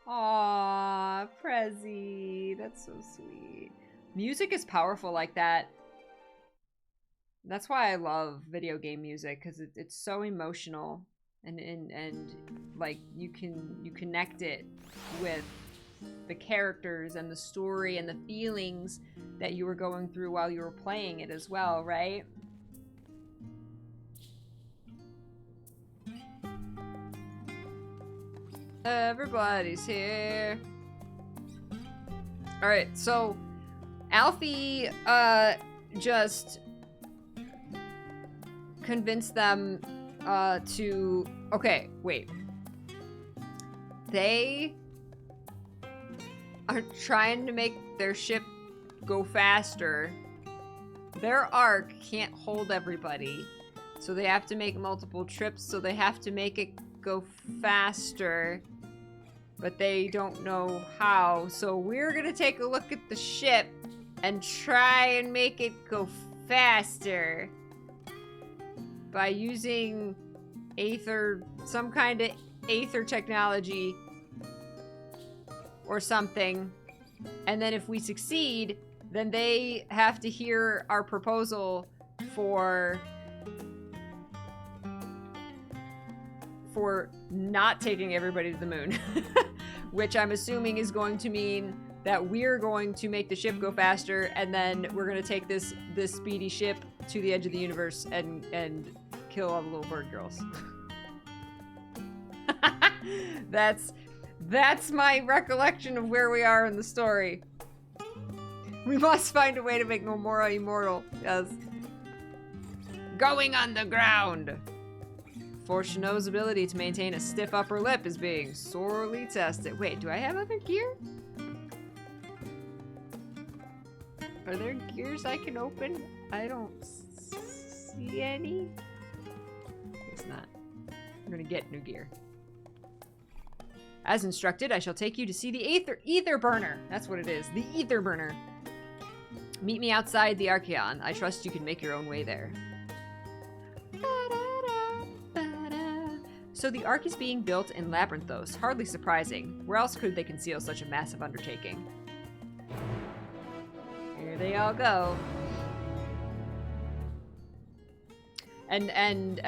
Aww, Prezi. That's so sweet. Music is powerful like that. That's why I love video game music, because it's so emotional, and like you connect it with the characters and the story and the feelings that you were going through while you were playing it as well, right? Everybody's here. All right, so Alfie just convinced them to... Okay, wait. They are trying to make their ship go faster. Their arc can't hold everybody, so they have to make multiple trips, so they have to make it go faster, but they don't know how. So we're gonna take a look at the ship and try and make it go faster by using aether, some kind of aether technology or something. And then if we succeed, then they have to hear our proposal for not taking everybody to the moon. Which I'm assuming is going to mean that we're going to make the ship go faster, and then we're going to take this speedy ship to the edge of the universe and kill all the little bird girls. That's my recollection of where we are in the story. We must find a way to make Nomura immortal. Yes. Going underground. For Shino's ability to maintain a stiff upper lip is being sorely tested. Wait, do I have other gear? Are there gears I can open? I don't see any. It's not. I'm gonna get new gear. As instructed, I shall take you to see the ether burner. That's what it is. The ether burner. Meet me outside the Archeon. I trust you can make your own way there. So the Ark is being built in Labyrinthos. Hardly surprising. Where else could they conceal such a massive undertaking? Here they all go. And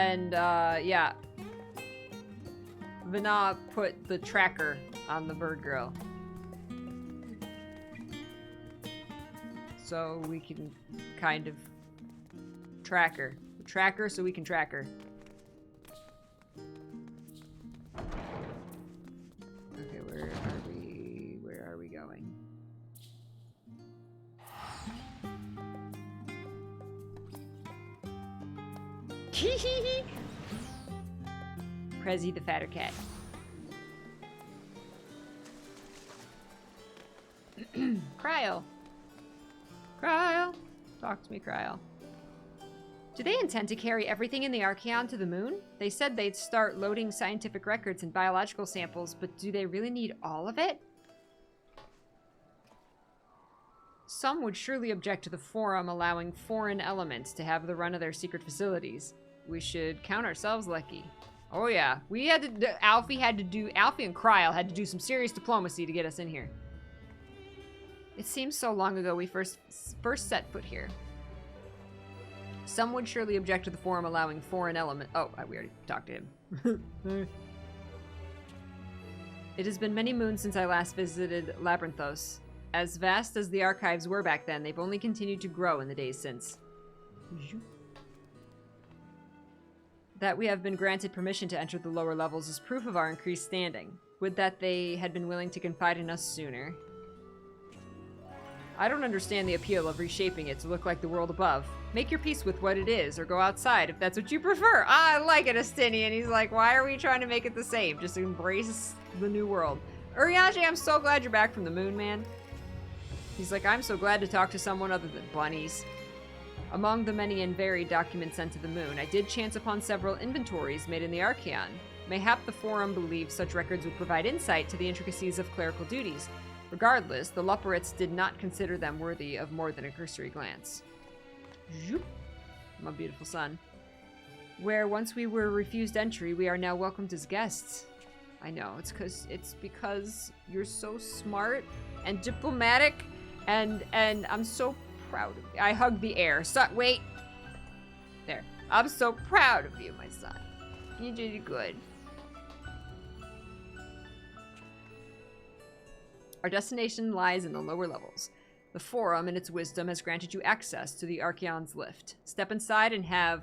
yeah. Vana put the tracker on the bird girl. So we can kind of track her. Track her so we can track her. Okay, where are we going? Prezi the fatter cat. Cryo. Cryo. Talk to me, Cryo. Do they intend to carry everything in the Archeon to the moon? They said they'd start loading scientific records and biological samples, but do they really need all of it? Some would surely object to the Forum allowing foreign elements to have the run of their secret facilities. We should count ourselves lucky. Oh yeah, we had to, Alfie and Cryo had to do some serious diplomacy to get us in here. It seems so long ago we first set foot here. Some would surely object to the Forum allowing foreign element. Oh, we already talked to him. It has been many moons since I last visited Labyrinthos. As vast as the archives were back then, they've only continued to grow in the days since. That we have been granted permission to enter the lower levels is proof of our increased standing. Would that they had been willing to confide in us sooner. I don't understand the appeal of reshaping it to look like the world above. Make your peace with what it is, or go outside if that's what you prefer. I like it, Astinian. He's like, why are we trying to make it the same? Just embrace the new world. Urianger, I'm so glad you're back from the moon, man. He's like, I'm so glad to talk to someone other than bunnies. Among the many and varied documents sent to the moon, I did chance upon several inventories made in the Archeon. Mayhap the Forum believed such records would provide insight to the intricacies of clerical duties. Regardless, the Loporrits did not consider them worthy of more than a cursory glance. Zoop. My beautiful son. Where once we were refused entry, we are now welcomed as guests. I know. It's because you're so smart and diplomatic, and I'm so proud of you. I hug the air. So, wait. There. I'm so proud of you, my son. You did good. Our destination lies in the lower levels. The Forum, in its wisdom, has granted you access to the Archeon's lift. Step inside and have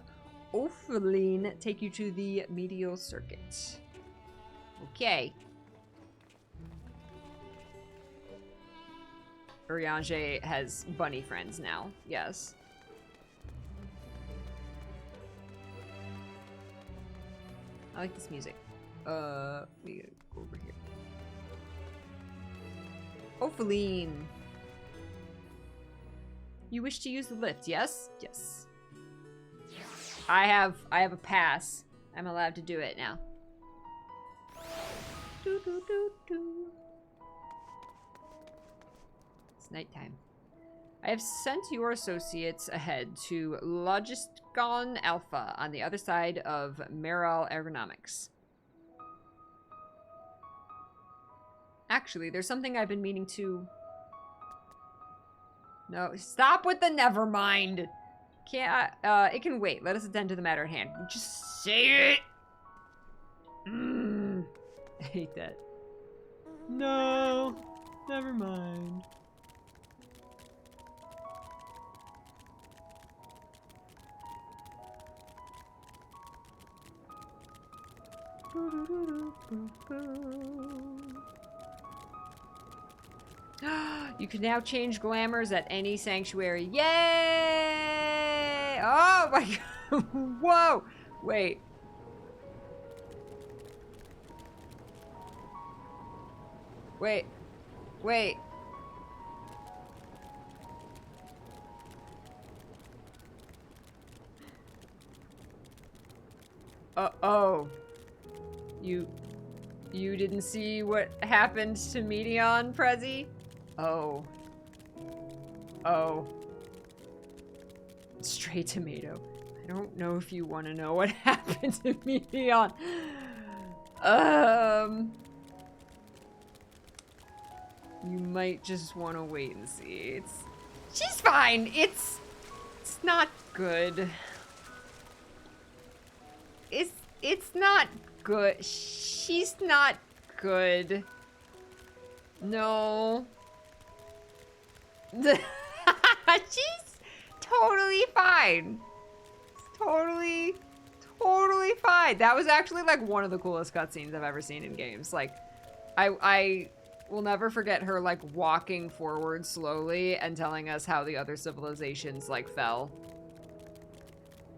Opheline take you to the medial circuit. Okay. Urianger has bunny friends now. Yes. I like this music. We gotta go over here. Opheline. You wish to use the lift, yes? Yes. I have a pass. I'm allowed to do it now. Do, do, do, do. It's nighttime. I have sent your associates ahead to Logisticon Alpha on the other side of Meral Ergonomics. Actually, there's something I've been meaning to... No, stop with the never mind. Can't, it can wait. Let us attend to the matter at hand. Just say it! I hate that. No, never mind. You can now change glamours at any sanctuary. Yay! Oh my god. Whoa! Wait. Wait. Wait. Oh. You didn't see what happened to Meteion, Prezi? Oh. Oh. Stray tomato. I don't know if you want to know what happened to Meteion. You might just want to wait and see. She's fine. It's not good. It's not good. She's not good. No. She's totally fine. Totally fine. That was actually like one of the coolest cutscenes I've ever seen in games. Like, I will never forget her like walking forward slowly and telling us how the other civilizations like fell.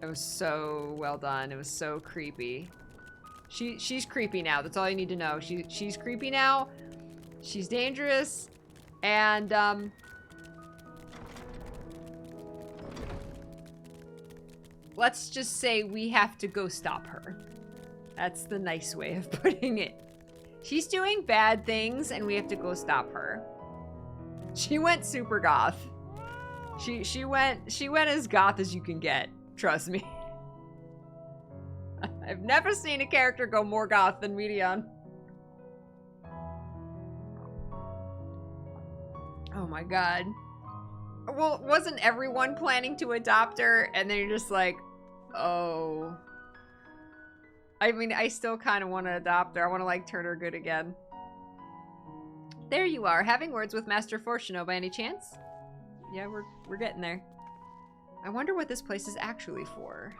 It was so well done. It was so creepy. She's creepy now. That's all you need to know. She's creepy now. She's dangerous. And let's just say we have to go stop her. That's the nice way of putting it. She's doing bad things and we have to go stop her. She went super goth. She went as goth as you can get. Trust me. I've never seen a character go more goth than Meteion. Oh my god. Well, wasn't everyone planning to adopt her? And then you're just like, oh. I mean, I still kind of want to adopt her. I want to, like, turn her good again. There you are, having words with Master Fortuno by any chance? Yeah, we're getting there. I wonder what this place is actually for.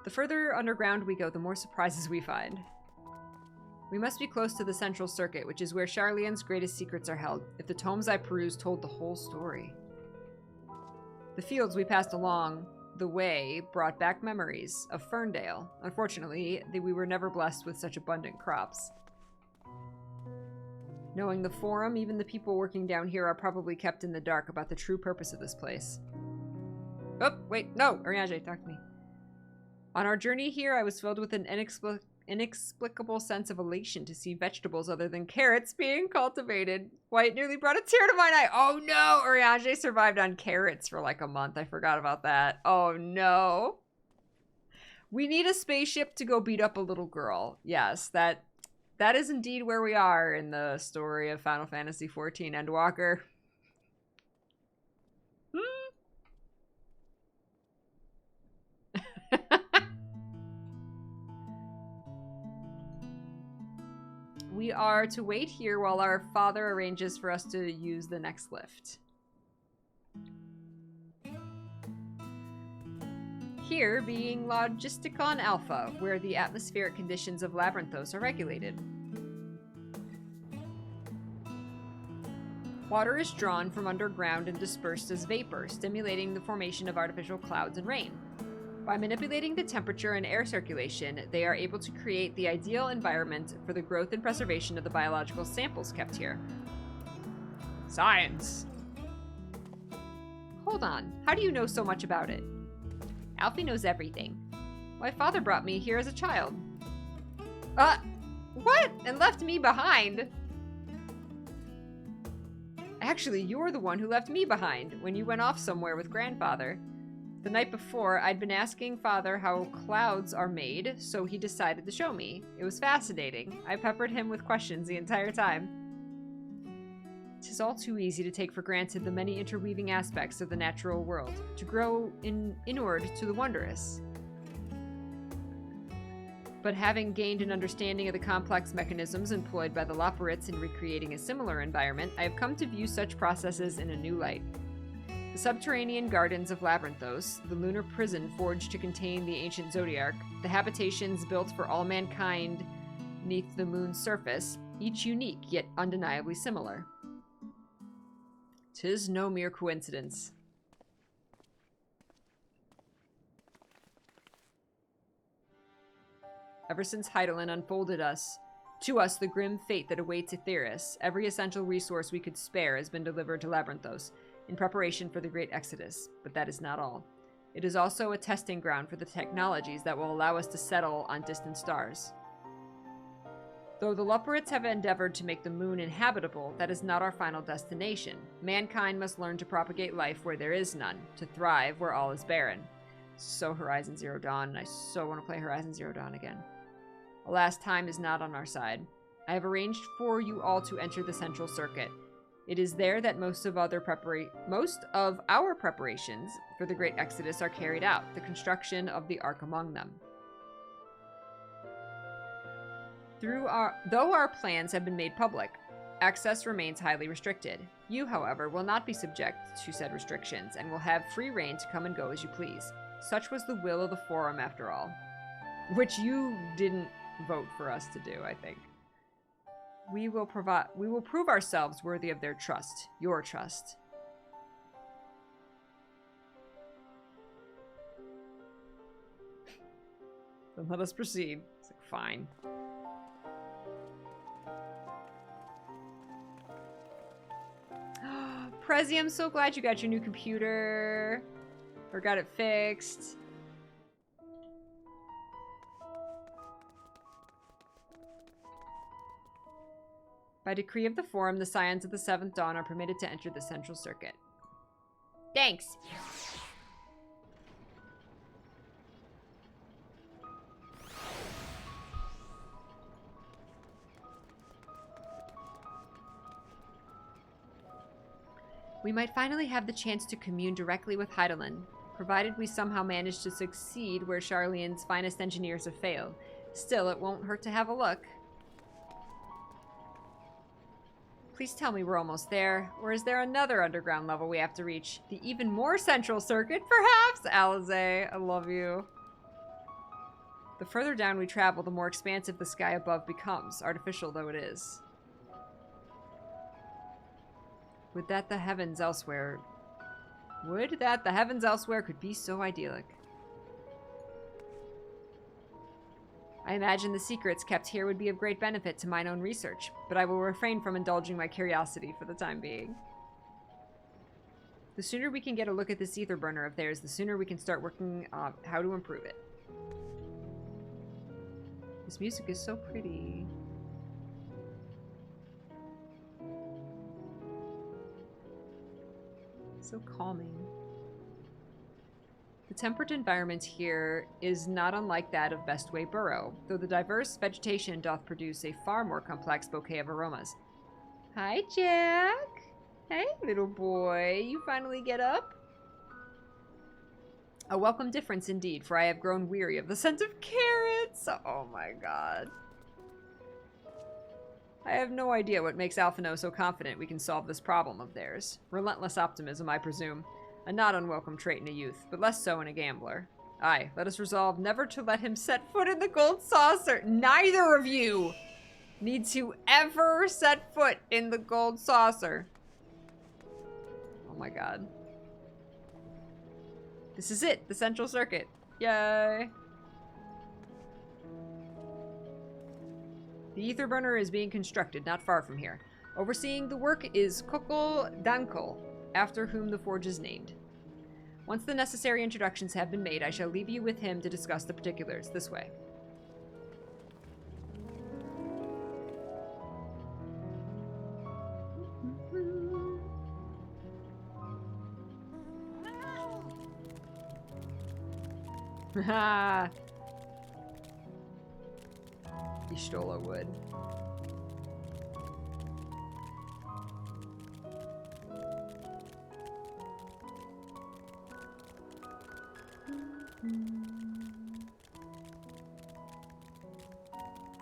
The further underground we go, the more surprises we find. We must be close to the central circuit, which is where Charleon's greatest secrets are held, if the tomes I perused told the whole story. The fields we passed along the way brought back memories of Ferndale. Unfortunately, we were never blessed with such abundant crops. Knowing the Forum, even the people working down here are probably kept in the dark about the true purpose of this place. Oh, wait, no! Urianger, talk to me. On our journey here, I was filled with an inexplicable sense of elation to see vegetables other than carrots being cultivated. Why, it nearly brought a tear to my eye. Oh no! Urianger survived on carrots for like a month. I forgot about that. Oh no. We need a spaceship to go beat up a little girl. Yes, that that is indeed where we are in the story of Final Fantasy XIV Endwalker. We are to wait here while our father arranges for us to use the next lift. Here being Logisticon Alpha, where the atmospheric conditions of Labyrinthos are regulated. Water is drawn from underground and dispersed as vapor, stimulating the formation of artificial clouds and rain. By manipulating the temperature and air circulation, they are able to create the ideal environment for the growth and preservation of the biological samples kept here. Science! Hold on, how do you know so much about it? Alfie knows everything. My father brought me here as a child. What? And left me behind? Actually, you're the one who left me behind when you went off somewhere with grandfather. The night before, I'd been asking Father how clouds are made, so he decided to show me. It was fascinating. I peppered him with questions the entire time. 'Tis all too easy to take for granted the many interweaving aspects of the natural world, to grow inward to the wondrous. But having gained an understanding of the complex mechanisms employed by the Loporrits in recreating a similar environment, I have come to view such processes in a new light. The subterranean gardens of Labyrinthos, the lunar prison forged to contain the ancient Zodiac, the habitations built for all mankind beneath the moon's surface, each unique yet undeniably similar. 'Tis no mere coincidence. Ever since Hydaelyn unfolded to us the grim fate that awaits Aetheris, every essential resource we could spare has been delivered to Labyrinthos, in preparation for the Great Exodus, but that is not all. It is also a testing ground for the technologies that will allow us to settle on distant stars. Though the Loporrits have endeavored to make the moon inhabitable, that is not our final destination. Mankind must learn to propagate life where there is none, to thrive where all is barren. So Horizon Zero Dawn, and I so want to play Horizon Zero Dawn again. Alas, time is not on our side. I have arranged for you all to enter the Central Circuit. It is there that most of our preparations for the Great Exodus are carried out, the construction of the Ark among them. Though our plans have been made public, access remains highly restricted. You, however, will not be subject to said restrictions, and will have free reign to come and go as you please. Such was the will of the Forum, after all. Which you didn't vote for us to do, I think. We will prove ourselves worthy of their trust, your trust. Then let us proceed. It's like, fine. Prezi, I'm so glad you got your new computer. Or got it fixed. By decree of the Forum, the Scions of the Seventh Dawn are permitted to enter the Central Circuit. Thanks! We might finally have the chance to commune directly with Hydaelyn, provided we somehow manage to succeed where Charlene's finest engineers have failed. Still, it won't hurt to have a look. Please tell me we're almost there. Or is there another underground level we have to reach? The even more central circuit, perhaps? Alize, I love you. The further down we travel, the more expansive the sky above becomes, artificial though it is. Would that the heavens elsewhere could be so idyllic. I imagine the secrets kept here would be of great benefit to mine own research, but I will refrain from indulging my curiosity for the time being. The sooner we can get a look at this ether burner of theirs, the sooner we can start working on how to improve it. This music is so pretty. So calming. The temperate environment here is not unlike that of Bestway Burrow, though the diverse vegetation doth produce a far more complex bouquet of aromas. Hi, Jack. Hey, little boy. You finally get up? A welcome difference indeed, for I have grown weary of the scent of carrots. Oh my god. I have no idea what makes Alphino so confident we can solve this problem of theirs. Relentless optimism, I presume. A not unwelcome trait in a youth, but less so in a gambler. Aye, let us resolve never to let him set foot in the gold saucer. Neither of you need to ever set foot in the gold saucer. Oh my god. This is it, the central circuit. Yay. The ether burner is being constructed not far from here. Overseeing the work is Kokol Dankol, after whom the forge is named. Once the necessary introductions have been made, I shall leave you with him to discuss the particulars. This way. Ha! Ishtola wood.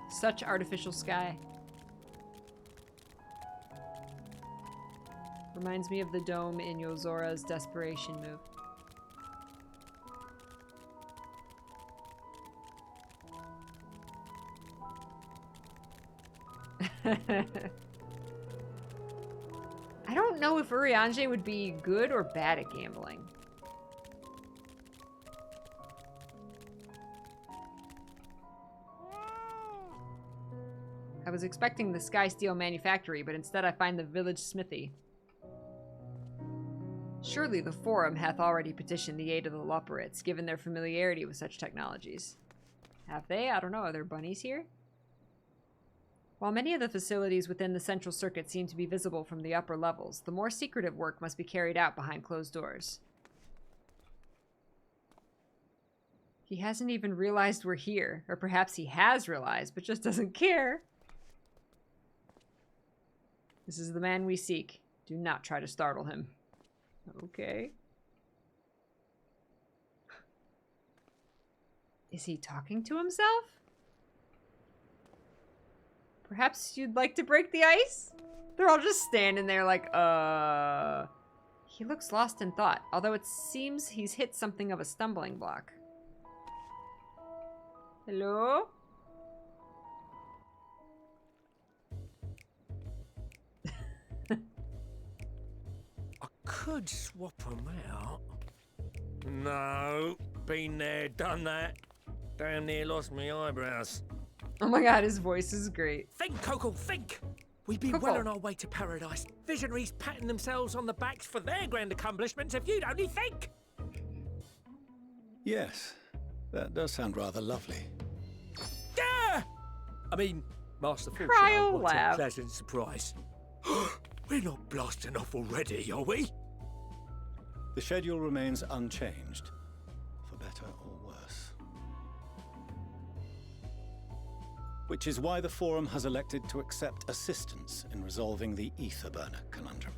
Such artificial sky. Reminds me of the dome in Yozora's desperation move. I don't know if Urianger would be good or bad at gambling. I was expecting the Sky Steel Manufactory, but instead I find the village smithy. Surely the Forum hath already petitioned the aid of the Loporrits, given their familiarity with such technologies. Have they? I don't know. Are there bunnies here? While many of the facilities within the central circuit seem to be visible from the upper levels, the more secretive work must be carried out behind closed doors. He hasn't even realized we're here, or perhaps he has realized, but just doesn't care. This is the man we seek. Do not try to startle him. Okay. Is he talking to himself? Perhaps you'd like to break the ice? They're all just standing there like, He looks lost in thought, although it seems he's hit something of a stumbling block. Hello? I could swap them out. No, been there, done that. Damn near lost my eyebrows. Oh my god, his voice is great. Think, Coco, think! We'd be well on our way to paradise. Visionaries patting themselves on the backs for their grand accomplishments if you'd only think! Yes, that does sound rather lovely. Yeah! I mean, Master Fortune, Cryo what laugh. a pleasant surprise. We're not blasting off already, are we? The schedule remains unchanged, for better or worse. Which is why the Forum has elected to accept assistance in resolving the ether burner conundrum.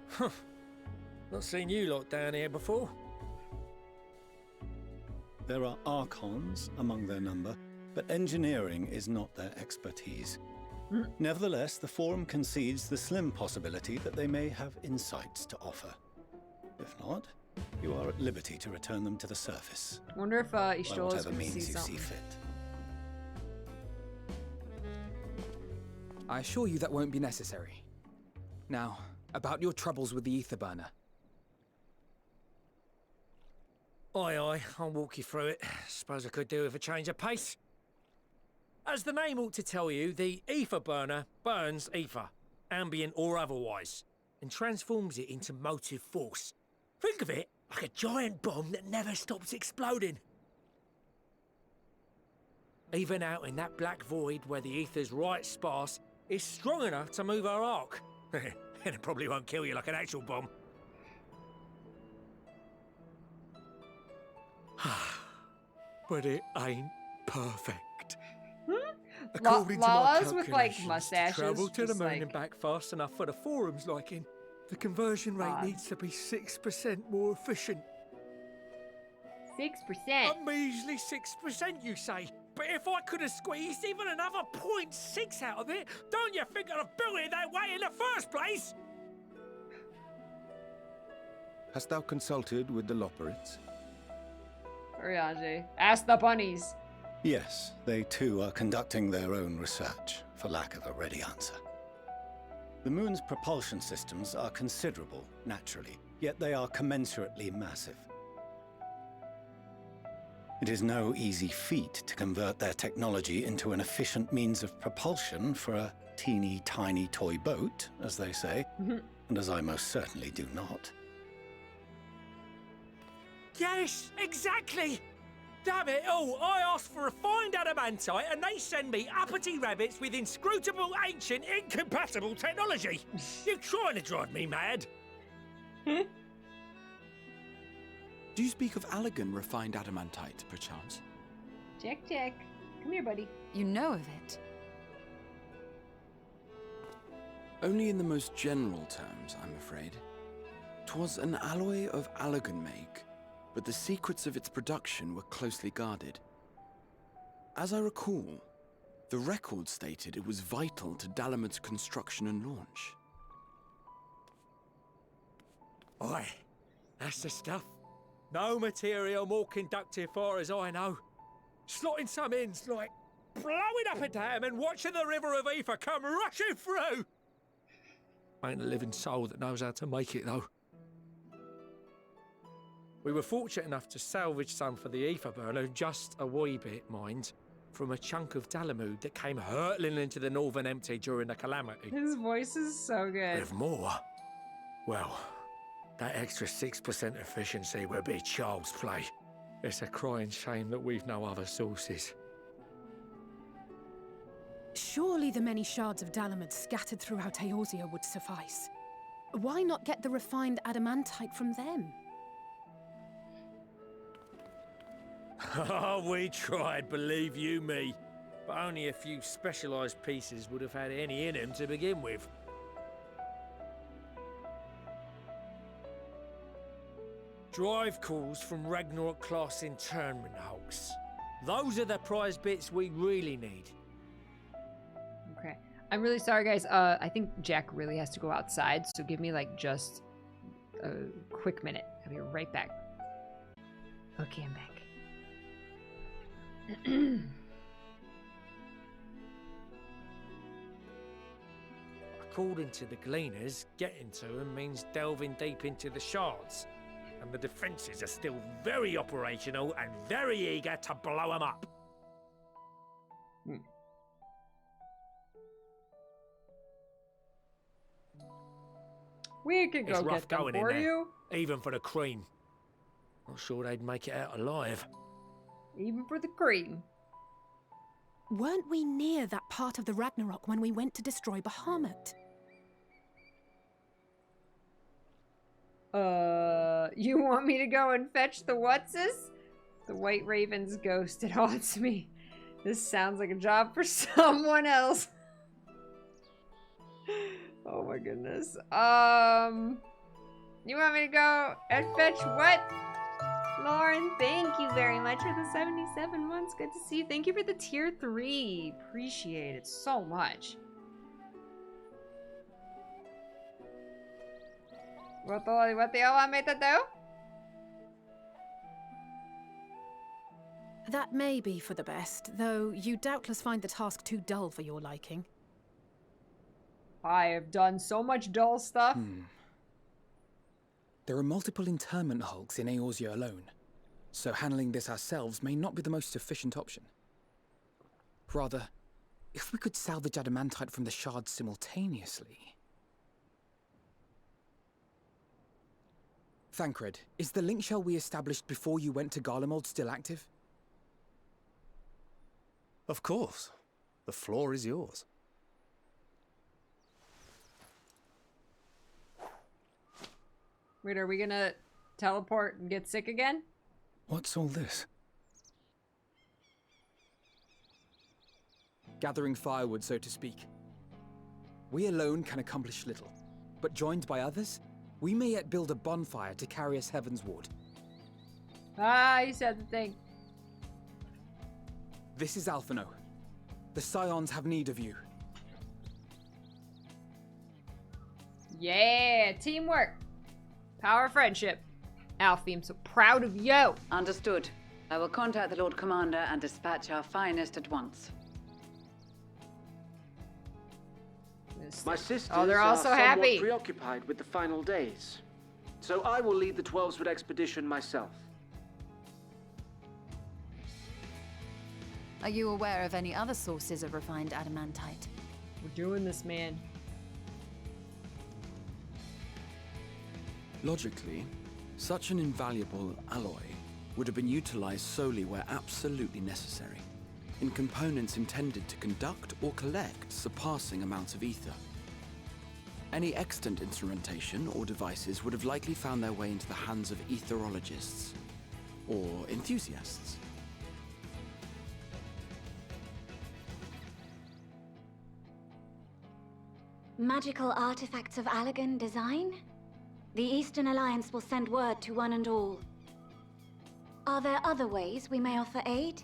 Huh. Not seen you lot down here before. There are archons among their number, but engineering is not their expertise. Nevertheless, the Forum concedes the slim possibility that they may have insights to offer. If not, you are at liberty to return them to the surface. Wonder if By Ishtola's whatever gonna see means you see something. fit. I assure you that won't be necessary. Now, about your troubles with the ether burner. Aye, aye, I'll walk you through it. Suppose I could do with a change of pace. As the name ought to tell you, the ether burner burns ether, ambient or otherwise, and transforms it into motive force. Think of it like a giant bomb that never stops exploding. Even out in that black void where the ether's right sparse, It's strong enough to move our arc. And it probably won't kill you like an actual bomb. But it ain't perfect. According to my Lalas with like calculations, mustaches. to travel to the just moon like, and back fast enough for the forum's liking, the conversion rate God. needs to be 6% more efficient. 6%. A measly 6%, you say? But if I could have squeezed even another 0.6 out of it, don't you think I'd have built it that way in the first place? Hast thou consulted with the Loporrits? Orianji. Ask the bunnies. Yes, they too are conducting their own research, for lack of a ready answer. The moon's propulsion systems are considerable, naturally, yet they are commensurately massive. It is no easy feat to convert their technology into an efficient means of propulsion for a teeny tiny toy boat, as they say, and as I most certainly do not. Yes, exactly! Damn it all, I asked for refined adamantite and they send me uppity rabbits with inscrutable, ancient, incompatible technology! You're trying to drive me mad! Do you speak of Allegan refined adamantite, perchance? Jack. Come here, buddy. You know of it? Only in the most general terms, I'm afraid. 'Twas an alloy of Allegan make, but the secrets of its production were closely guarded. As I recall, the record stated it was vital to Dalaman's construction and launch. Aye, that's the stuff. No material more conductive far as I know. Slotting some in's like blowing up a dam and watching the river of ether come rushing through. Ain't a living soul that knows how to make it, though. We were fortunate enough to salvage some for the ether burner, just a wee bit, mind, from a chunk of Dalamud that came hurtling into the Northern Empty during the calamity. His voice is so good. With more, well, that extra 6% efficiency would be child's play. It's a crying shame that we've no other sources. Surely the many shards of Dalamud scattered throughout Eorzea would suffice. Why not get the refined adamantite from them? Oh, we tried, believe you me. But only a few specialised pieces would have had any in them to begin with. Drive calls from Ragnarok-class internment hulks. Those are the prize bits we really need. Okay. I'm really sorry, guys. I think Jack really has to go outside, so give me, like, just a quick minute. I'll be right back. Okay, I'm back. According to the Gleaners, getting to them means delving deep into the shards. And the defences are still very operational and very eager to blow them up. We can go It's rough get them going in for there, you. even for the cream. Not sure they'd make it out alive. Even for the cream. Weren't we near that part of the Ragnarok when we went to destroy Bahamut? You want me to go and fetch the whatses? The White Raven's ghost, it haunts me. This sounds like a job for someone else. Oh my goodness. You want me to go and fetch what? Lauren, thank you very much for the 77 months. Good to see you. Thank you for the tier 3. Appreciate it so much. What do you want me to do? That may be for the best, though you doubtless find the task too dull for your liking. I have done so much dull stuff. There are multiple internment hulks in Eorzea alone, so handling this ourselves may not be the most efficient option. Rather, if we could salvage adamantite from the shards simultaneously... Thancred, is the link shell we established before you went to Garlemald still active? Of course. The floor is yours. Wait, are we gonna teleport and get sick again? What's all this? Gathering firewood, so to speak. We alone can accomplish little, but joined by others, we may yet build a bonfire to carry us heavensward. Ah, you said the thing. This is Alphino. The Scions have need of you. Yeah, teamwork. Power of friendship. Alfie, I'm so proud of you. Understood. I will contact the Lord Commander and dispatch our finest at once. My sisters they're all are so somewhat happy. preoccupied with the final days, so I will lead the 12-foot expedition myself. Are you aware of any other sources of refined adamantite? We're doing this, man. Logically, such an invaluable alloy would have been utilized solely where absolutely necessary, in components intended to conduct or collect surpassing amounts of ether. Any extant instrumentation or devices would have likely found their way into the hands of etherologists or enthusiasts. Magical artifacts of Allagan design? The Eastern Alliance will send word to one and all. Are there other ways we may offer aid?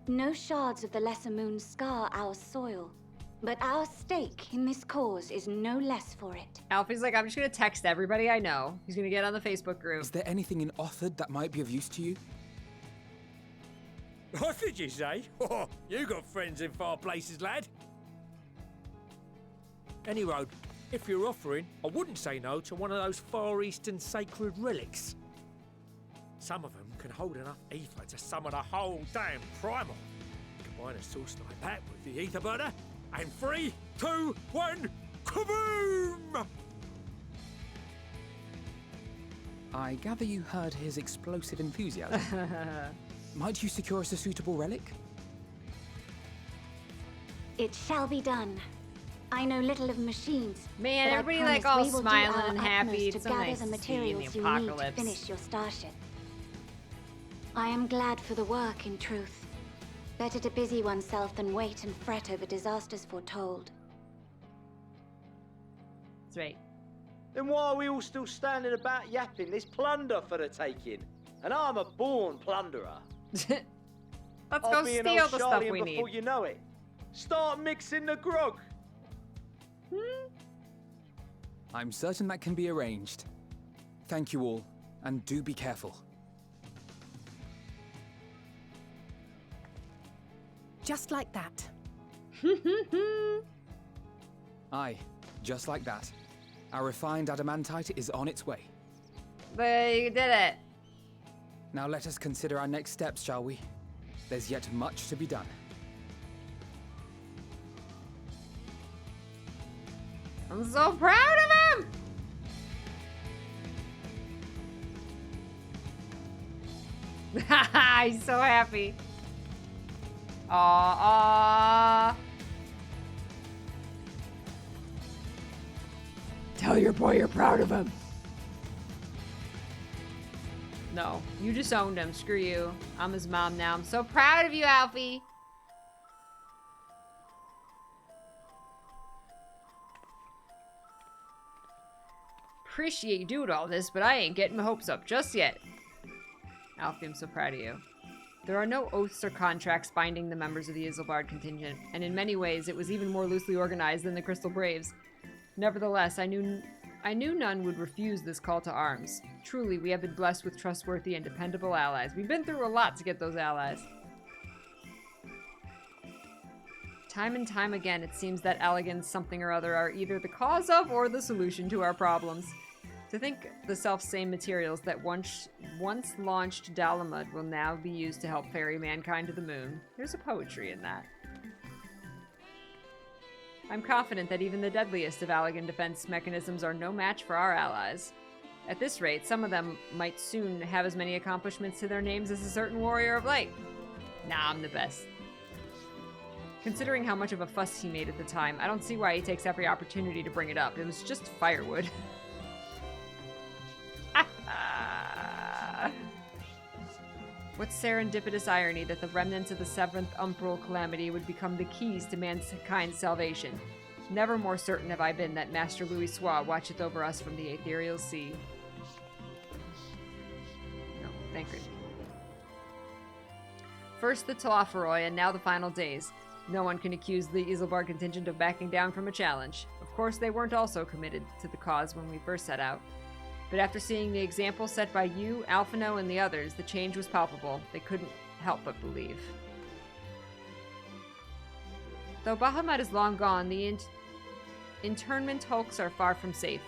No shards of the Lesser Moon scar our soil, but our stake in this cause is no less for it. Alfie's like, I'm just gonna text everybody I know. He's gonna get on the Facebook group. Is there anything in Othard that might be of use to you? What did you say? Oh, you got friends in far places, lad. Any road, if you're offering, I wouldn't say no to one of those Far Eastern sacred relics. Some of them can hold enough ether to summon a whole damn primal. Combine a source like that with the ether burner, and 3, 2, 1, kaboom! I gather you heard his explosive enthusiasm. Might you secure us a suitable relic? It shall be done. I know little of machines. Man, but I everybody promise like all we will do smiling our and happy. utmost It's to so gather nice the to see in the materials you need to apocalypse. finish your starship. I am glad for the work, in truth. Better to busy oneself than wait and fret over disasters foretold. That's right. Then why are we all still standing about yapping? There's plunder for the taking, and I'm a born plunderer. Let's I'll go be an steal old the stuff Charlie we before need. you know it. Start mixing the grog. I'm certain that can be arranged. Thank you all, and do be careful. Just like that. Aye, just like that. Our refined adamantite is on its way. But you did it. Now let us consider our next steps, shall we? There's yet much to be done. I'm so proud of him! He's so happy. Aww. Tell your boy you're proud of him. No, you just owned him. Screw you. I'm his mom now. I'm so proud of you, Alfie. Appreciate you doing all this, but I ain't getting my hopes up just yet. Alfie, I'm so proud of you. There are no oaths or contracts binding the members of the Isilbard contingent, and in many ways it was even more loosely organized than the Crystal Braves. Nevertheless, I knew none would refuse this call to arms. Truly, we have been blessed with trustworthy and dependable allies. We've been through a lot to get those allies. Time and time again, it seems that Allagan's something or other are either the cause of or the solution to our problems. To think the self-same materials that once launched Dalamud will now be used to help ferry mankind to the moon. There's a poetry in that. I'm confident that even the deadliest of Allagan defense mechanisms are no match for our allies. At this rate, some of them might soon have as many accomplishments to their names as a certain warrior of light. Nah, I'm the best. Considering how much of a fuss he made at the time, I don't see why he takes every opportunity to bring it up. It was just firewood. What serendipitous irony that the remnants of the 7th Umbral Calamity would become the keys to mankind's salvation. Never more certain have I been that Master Louis Sois watcheth over us from the ethereal sea. No, thank you. First the Telophoroi, and now the final days. No one can accuse the Isilbar contingent of backing down from a challenge. Of course, they weren't also committed to the cause when we first set out. But after seeing the example set by you, Alphino, and the others, the change was palpable. They couldn't help but believe. Though Bahamut is long gone, the internment hulks are far from safe.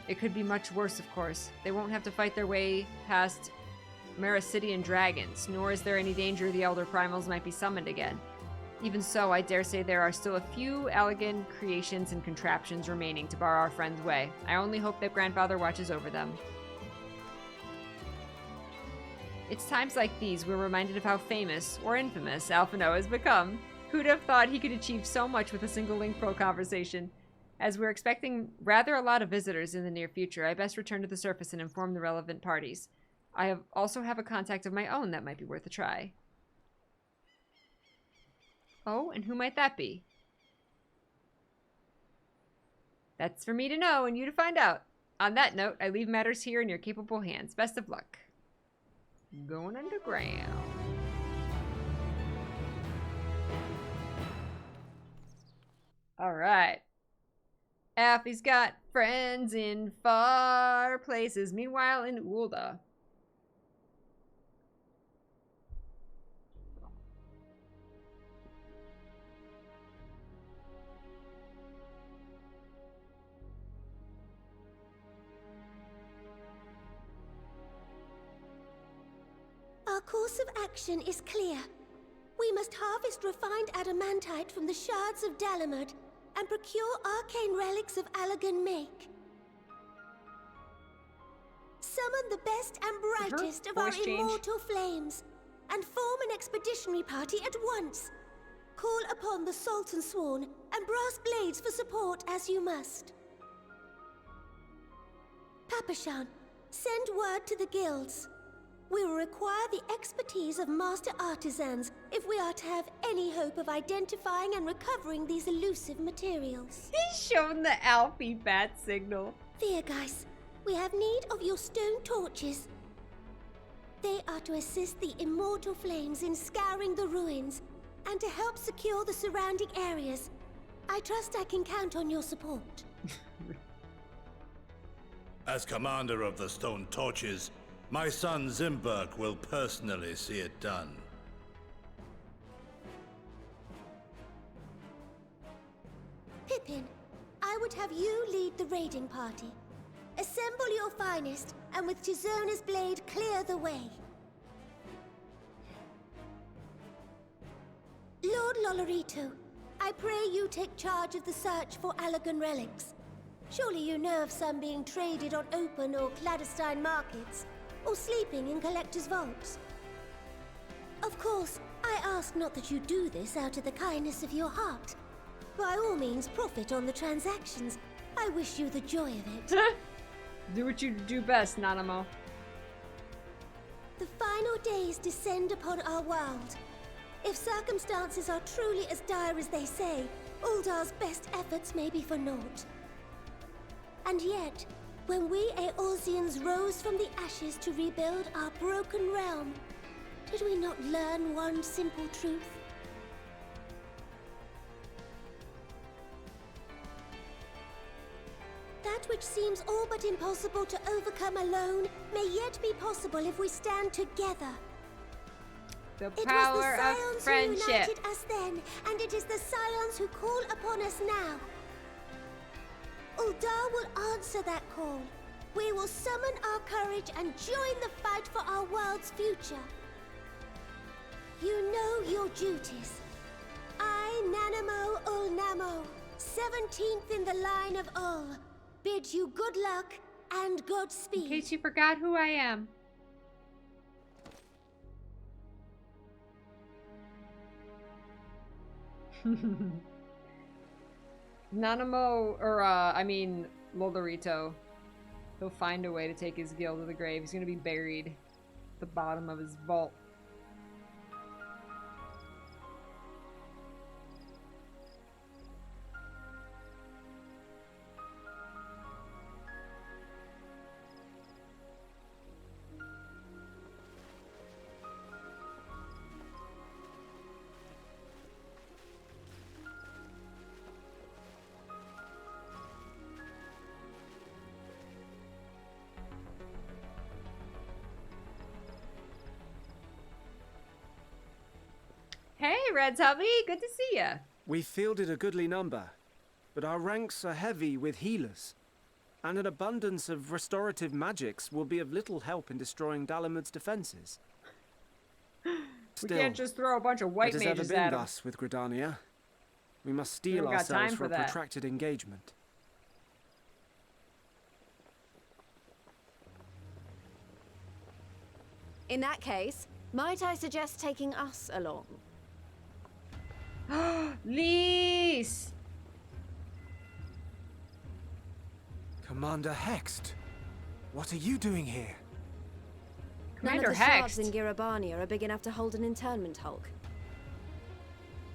It could be much worse, of course. They won't have to fight their way past Mericidian dragons, nor is there any danger the Elder Primals might be summoned again. Even so, I dare say there are still a few elegant creations and contraptions remaining to bar our friend's way. I only hope that Grandfather watches over them. It's times like these we're reminded of how famous, or infamous, Alphino has become. Who'd have thought he could achieve so much with a single Link Pro conversation? As we're expecting rather a lot of visitors in the near future, I best return to the surface and inform the relevant parties. I also have a contact of my own that might be worth a try. Oh, and who might that be? That's for me to know and you to find out. On that note, I leave matters here in your capable hands. Best of luck. Going underground. Alright. Alfie's got friends in far places. Meanwhile, in Ul'dah. Our course of action is clear. We must harvest refined adamantite from the shards of Dalamud and procure arcane relics of Allagan make. Summon the best and brightest of our immortal flames and form an expeditionary party at once. Call upon the Sultan Sworn and Brass Blades for support as you must. Papashan, send word to the guilds. We will require the expertise of master artisans if we are to have any hope of identifying and recovering these elusive materials. He's shown the Alfie bat signal. Viergeist, we have need of your stone torches. They are to assist the immortal flames in scouring the ruins and to help secure the surrounding areas. I trust I can count on your support. As commander of the stone torches, my son Zimberk will personally see it done. Pippin, I would have you lead the raiding party. Assemble your finest, and with Tizona's blade clear the way. Lord Loporrits, I pray you take charge of the search for Allagan relics. Surely you know of some being traded on open or clandestine markets, or sleeping in collectors' vaults. Of course, I ask not that you do this out of the kindness of your heart. By all means, profit on the transactions. I wish you the joy of it. Do what you do best, Nanamo. The final days descend upon our world. If circumstances are truly as dire as they say, Ul'dah's best efforts may be for naught. And yet, when we Eorzeans rose from the ashes to rebuild our broken realm, did we not learn one simple truth? That which seems all but impossible to overcome alone may yet be possible if we stand together. The power of friendship. It was the Scions who united us then, and it is the Scions who call upon us now. Ul'dah will answer that call. We will summon our courage and join the fight for our world's future. You know your duties. I, Nanamo Ul'Namo, 17th in the line of Ul, bid you good luck and Godspeed. In case you forgot who I am. Nanamo, or Loporrits. He'll find a way to take his guild to the grave. He's gonna be buried at the bottom of his vault. Hey, Red Tubby, good to see ya. We fielded a goodly number, but our ranks are heavy with healers, and an abundance of restorative magics will be of little help in destroying Dalamud's defenses. Still, we can't just throw a bunch of white mages at him. It has ever been thus with Gridania. We must steel ourselves for a protracted engagement. In that case, might I suggest taking us along? Lise! Commander Hext, what are you doing here? None of the shards in Girabania are big enough to hold an internment hulk.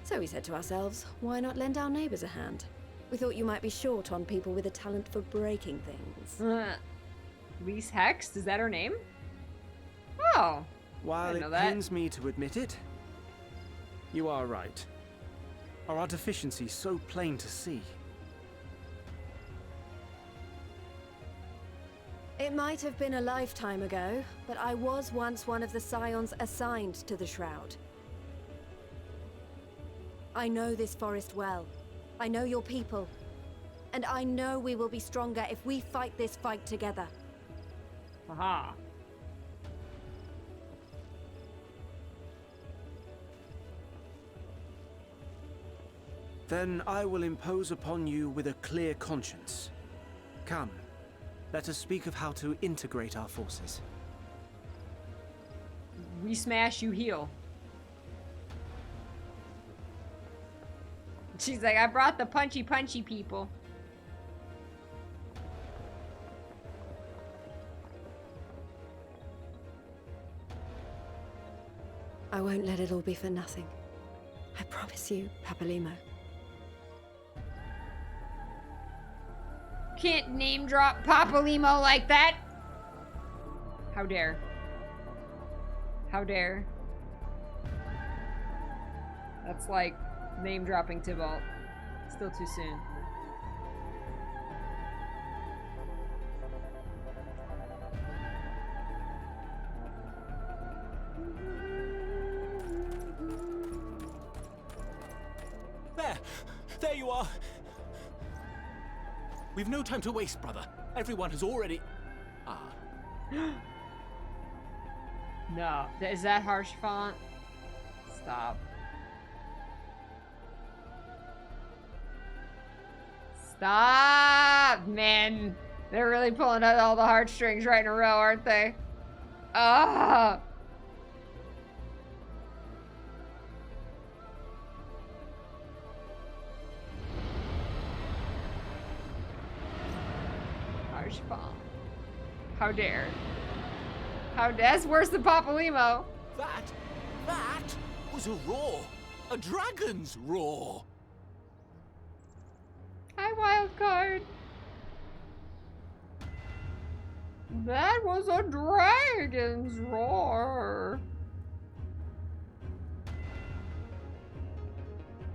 So we said to ourselves, why not lend our neighbors a hand? We thought you might be short on people with a talent for breaking things. Lise Hext? Is that her name? Oh. While it pains me to admit it, you are right. Are our deficiencies so plain to see? It might have been a lifetime ago, but I was once one of the scions assigned to the Shroud. I know this forest well. I know your people. And I know we will be stronger if we fight this fight together. Aha. Then I will impose upon you with a clear conscience. Come, let us speak of how to integrate our forces. We smash, you heal. She's like, I brought the punchy people. I won't let it all be for nothing. I promise you, Papalimo. Can't name drop Papalimo like that. How dare. How dare. That's like name dropping Tybalt. Still too soon. There you are. We've no time to waste, brother. Everyone has already... No. Is that harsh font? Stop. Stop, man. They're really pulling out all the heartstrings right in a row, aren't they? Ah. Harsh font. How dare. How that's worse than Papalimo. That was a roar. A dragon's roar. Hi, Wildcard. That was a dragon's roar.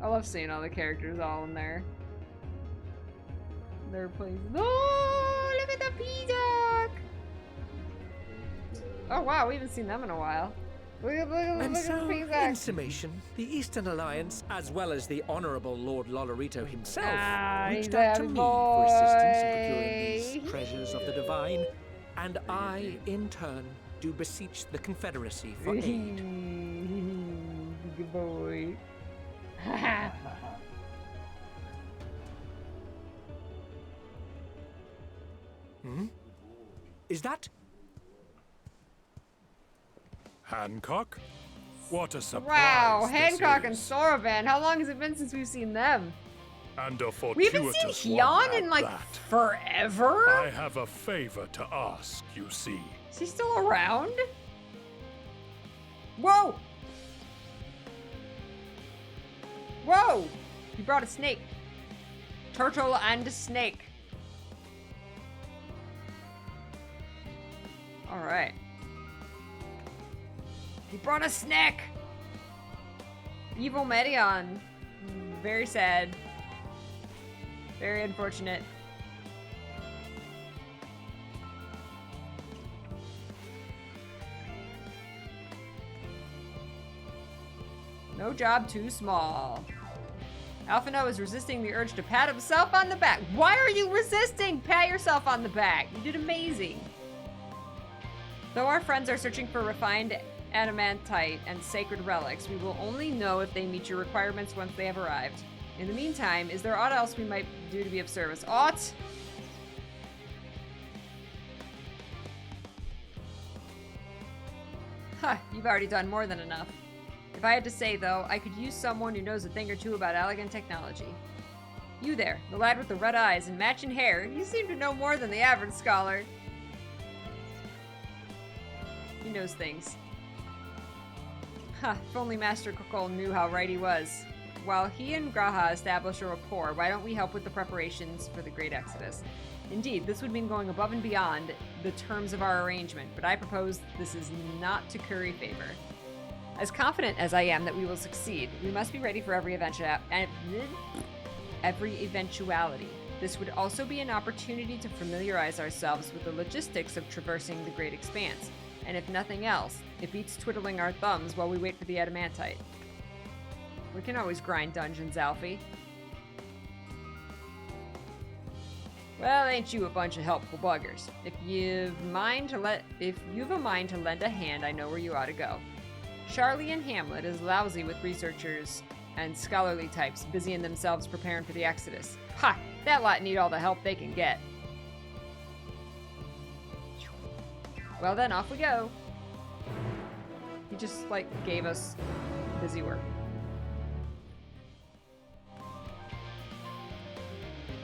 I love seeing all the characters all in there. Their places. Oh, look at the peacock. Oh wow, we haven't seen them in a while. Look at the peacock. In summation, the Eastern Alliance, as well as the Honourable Lord Loporrito himself, reached out to me for assistance in procuring these treasures of the divine, and I, in turn, do beseech the Confederacy for aid. Good boy. Is that... Hancock? What a surprise. Wow, Hancock and Sorovan. How long has it been since we've seen them? And a we haven't seen Hyon in like forever? I have a favor to ask, you see. Is he still around? Whoa! Whoa! He brought a snake. Turtle and a snake. Alright. He brought a snack! Evil Meteion. Very sad. Very unfortunate. No job too small. Alphino is resisting the urge to pat himself on the back. Why are you resisting? Pat yourself on the back. You did amazing. Though our friends are searching for refined adamantite and sacred relics, we will only know if they meet your requirements once they have arrived. In the meantime, is there aught else we might do to be of service? Aught? Huh, you've already done more than enough. If I had to say, though, I could use someone who knows a thing or two about elegant technology. You there, the lad with the red eyes and matching hair, you seem to know more than the average scholar. He knows things. Huh, if only Master Kokol knew how right he was. While he and Graha establish a rapport, why don't we help with the preparations for the Great Exodus? Indeed, this would mean going above and beyond the terms of our arrangement, but I propose this is not to curry favor. As confident as I am that we will succeed, we must be ready for every eventuality. This would also be an opportunity to familiarize ourselves with the logistics of traversing the Great Expanse, and if nothing else, it beats twiddling our thumbs while we wait for the adamantite. We can always grind dungeons, Alfie. Well, ain't you a bunch of helpful buggers? If you've a mind to lend a hand, I know where you ought to go. Charlie and Hamlet is lousy with researchers and scholarly types busying themselves preparing for the Exodus. Ha! That lot need all the help they can get. Well then, off we go. He just, like, gave us busy work.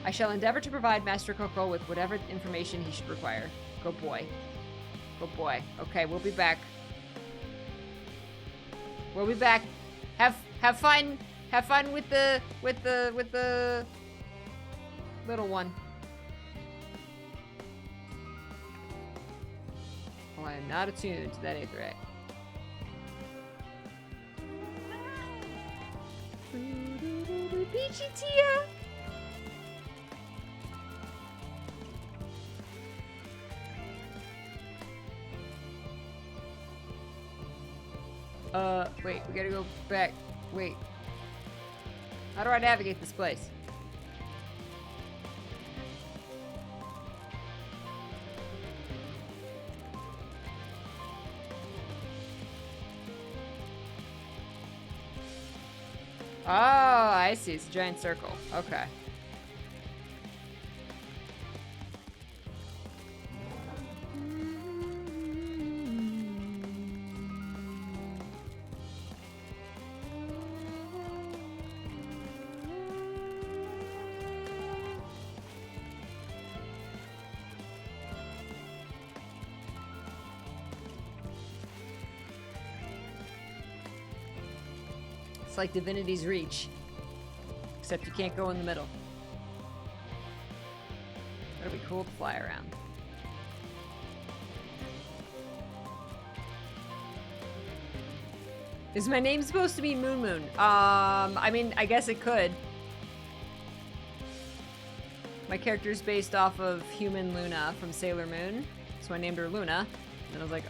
I shall endeavor to provide Master Kokol with whatever information he should require. Good boy. Good boy. Okay, we'll be back. We'll be back. Have fun. Have fun with the little one. Oh, I am not attuned to that aetherite. Peachy Tia. Wait, we gotta go back. Wait. How do I navigate this place? Oh, I see. It's a giant circle. Okay. Like Divinity's Reach, except you can't go in the middle. That'd be cool to fly around. Is my name supposed to be Moon Moon? I mean, I guess it could. My character's based off of human Luna from Sailor Moon, so I named her Luna. And I was like,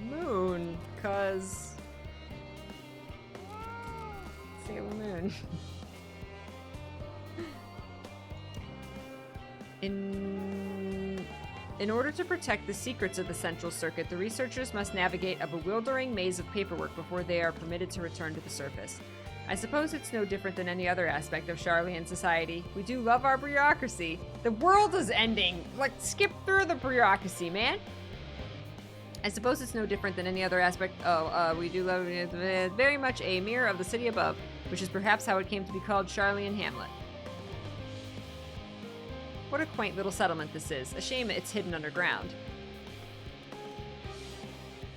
Moon, cause Sailor Moon. In order to protect the secrets of the Central Circuit, the researchers must navigate a bewildering maze of paperwork before they are permitted to return to the surface. I suppose it's no different than any other aspect of Charlian society. We do love our bureaucracy. The world is ending. Like, skip through the bureaucracy, man. I suppose it's no different than any other aspect. We do love it. Very much a mirror of the city above, which is perhaps how it came to be called Charlian Hamlet. What a quaint little settlement this is. A shame it's hidden underground.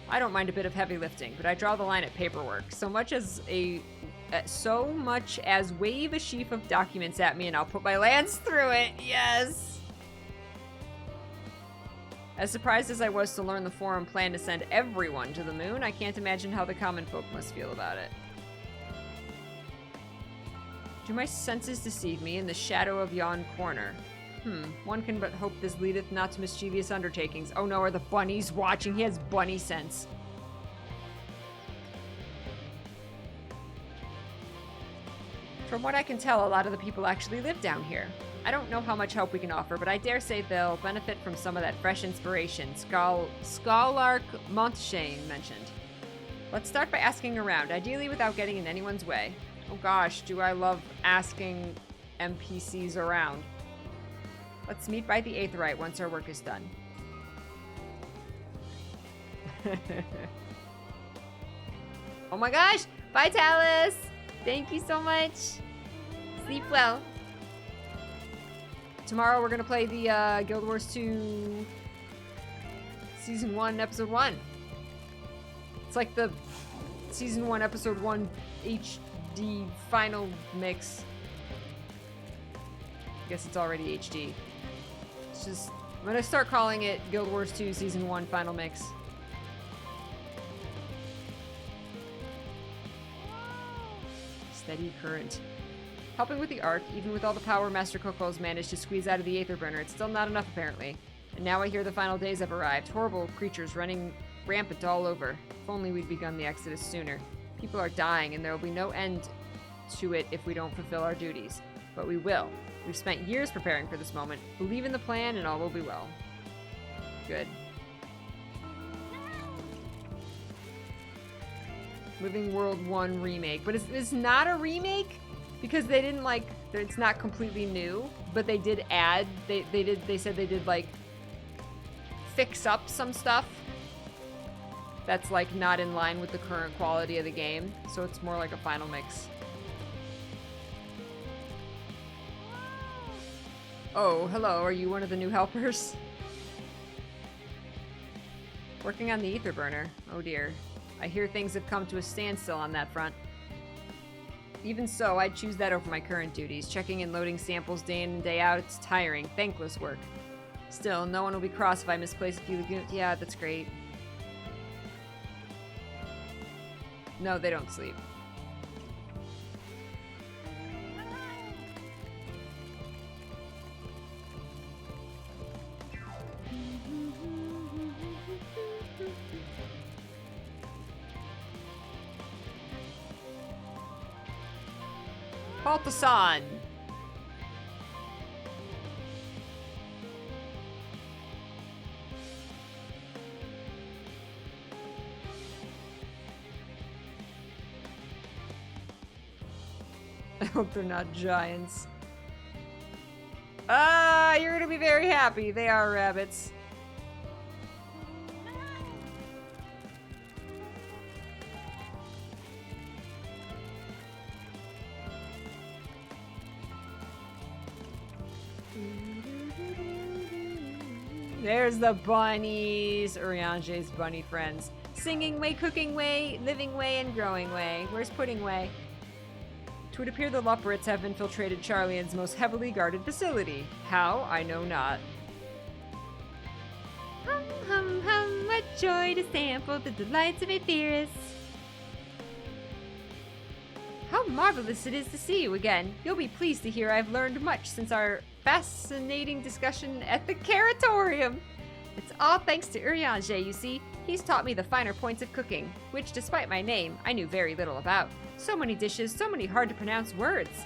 I don't mind a bit of heavy lifting, but I draw the line at paperwork. So much as wave a sheaf of documents at me and I'll put my lance through it. Yes! As surprised as I was to learn the Forum planned to send everyone to the moon, I can't imagine how the common folk must feel about it. Do my senses deceive me in the shadow of yon corner? One can but hope this leadeth not to mischievous undertakings. Oh no, are the bunnies watching? He has bunny sense. From what I can tell, a lot of the people actually live down here. I don't know how much help we can offer, but I dare say they'll benefit from some of that fresh inspiration Scholark Montchain mentioned. Let's start by asking around, ideally without getting in anyone's way. Oh gosh, do I love asking NPCs around. Let's meet by the Aetheryte once our work is done. Oh my gosh! Bye, Talus! Thank you so much! Sleep well. Tomorrow we're gonna play the Guild Wars 2 Season 1, Episode 1. It's like the Season 1, Episode 1 HD final mix. I guess it's already HD. It's just, I'm gonna start calling it Guild Wars 2 Season 1 final mix. Steady current. Helping with the arc, even with all the power Master Coco's managed to squeeze out of the Aether Burner, it's still not enough apparently. And now I hear the final days have arrived. Horrible creatures running rampant all over. If only we'd begun the exodus sooner. People are dying, and there will be no end to it if we don't fulfill our duties. But we will. We've spent years preparing for this moment. Believe in the plan, and all will be well. Good. Living World 1 remake. But it's not a remake? Because they didn't it's not completely new, but they did add, they said they did fix up some stuff that's not in line with the current quality of the game. So it's more like a final mix. Oh, hello, are you one of the new helpers? Working on the Aether Burner. Oh dear. I hear things have come to a standstill on that front. Even so, I'd choose that over my current duties. Checking and loading samples day in and day out, it's tiring, thankless work. Still, no one will be cross if I misplace a few lagoons. Yeah, that's great. No, they don't sleep. Baltasan. I hope they're not giants. Ah, you're gonna be very happy. They are rabbits. There's the bunnies, Uriange's bunny friends. Singing way, cooking way, living way, and growing way. Where's pudding way? It would appear the Loporrits have infiltrated Charlian's most heavily guarded facility. How? I know not. Hum, hum, hum, what joy to sample the delights of Aetheris. How marvelous it is to see you again. You'll be pleased to hear I've learned much since our fascinating discussion at the Caratorium. It's all thanks to Uriange, you see. He's taught me the finer points of cooking, which, despite my name, I knew very little about. So many dishes, so many hard-to-pronounce words.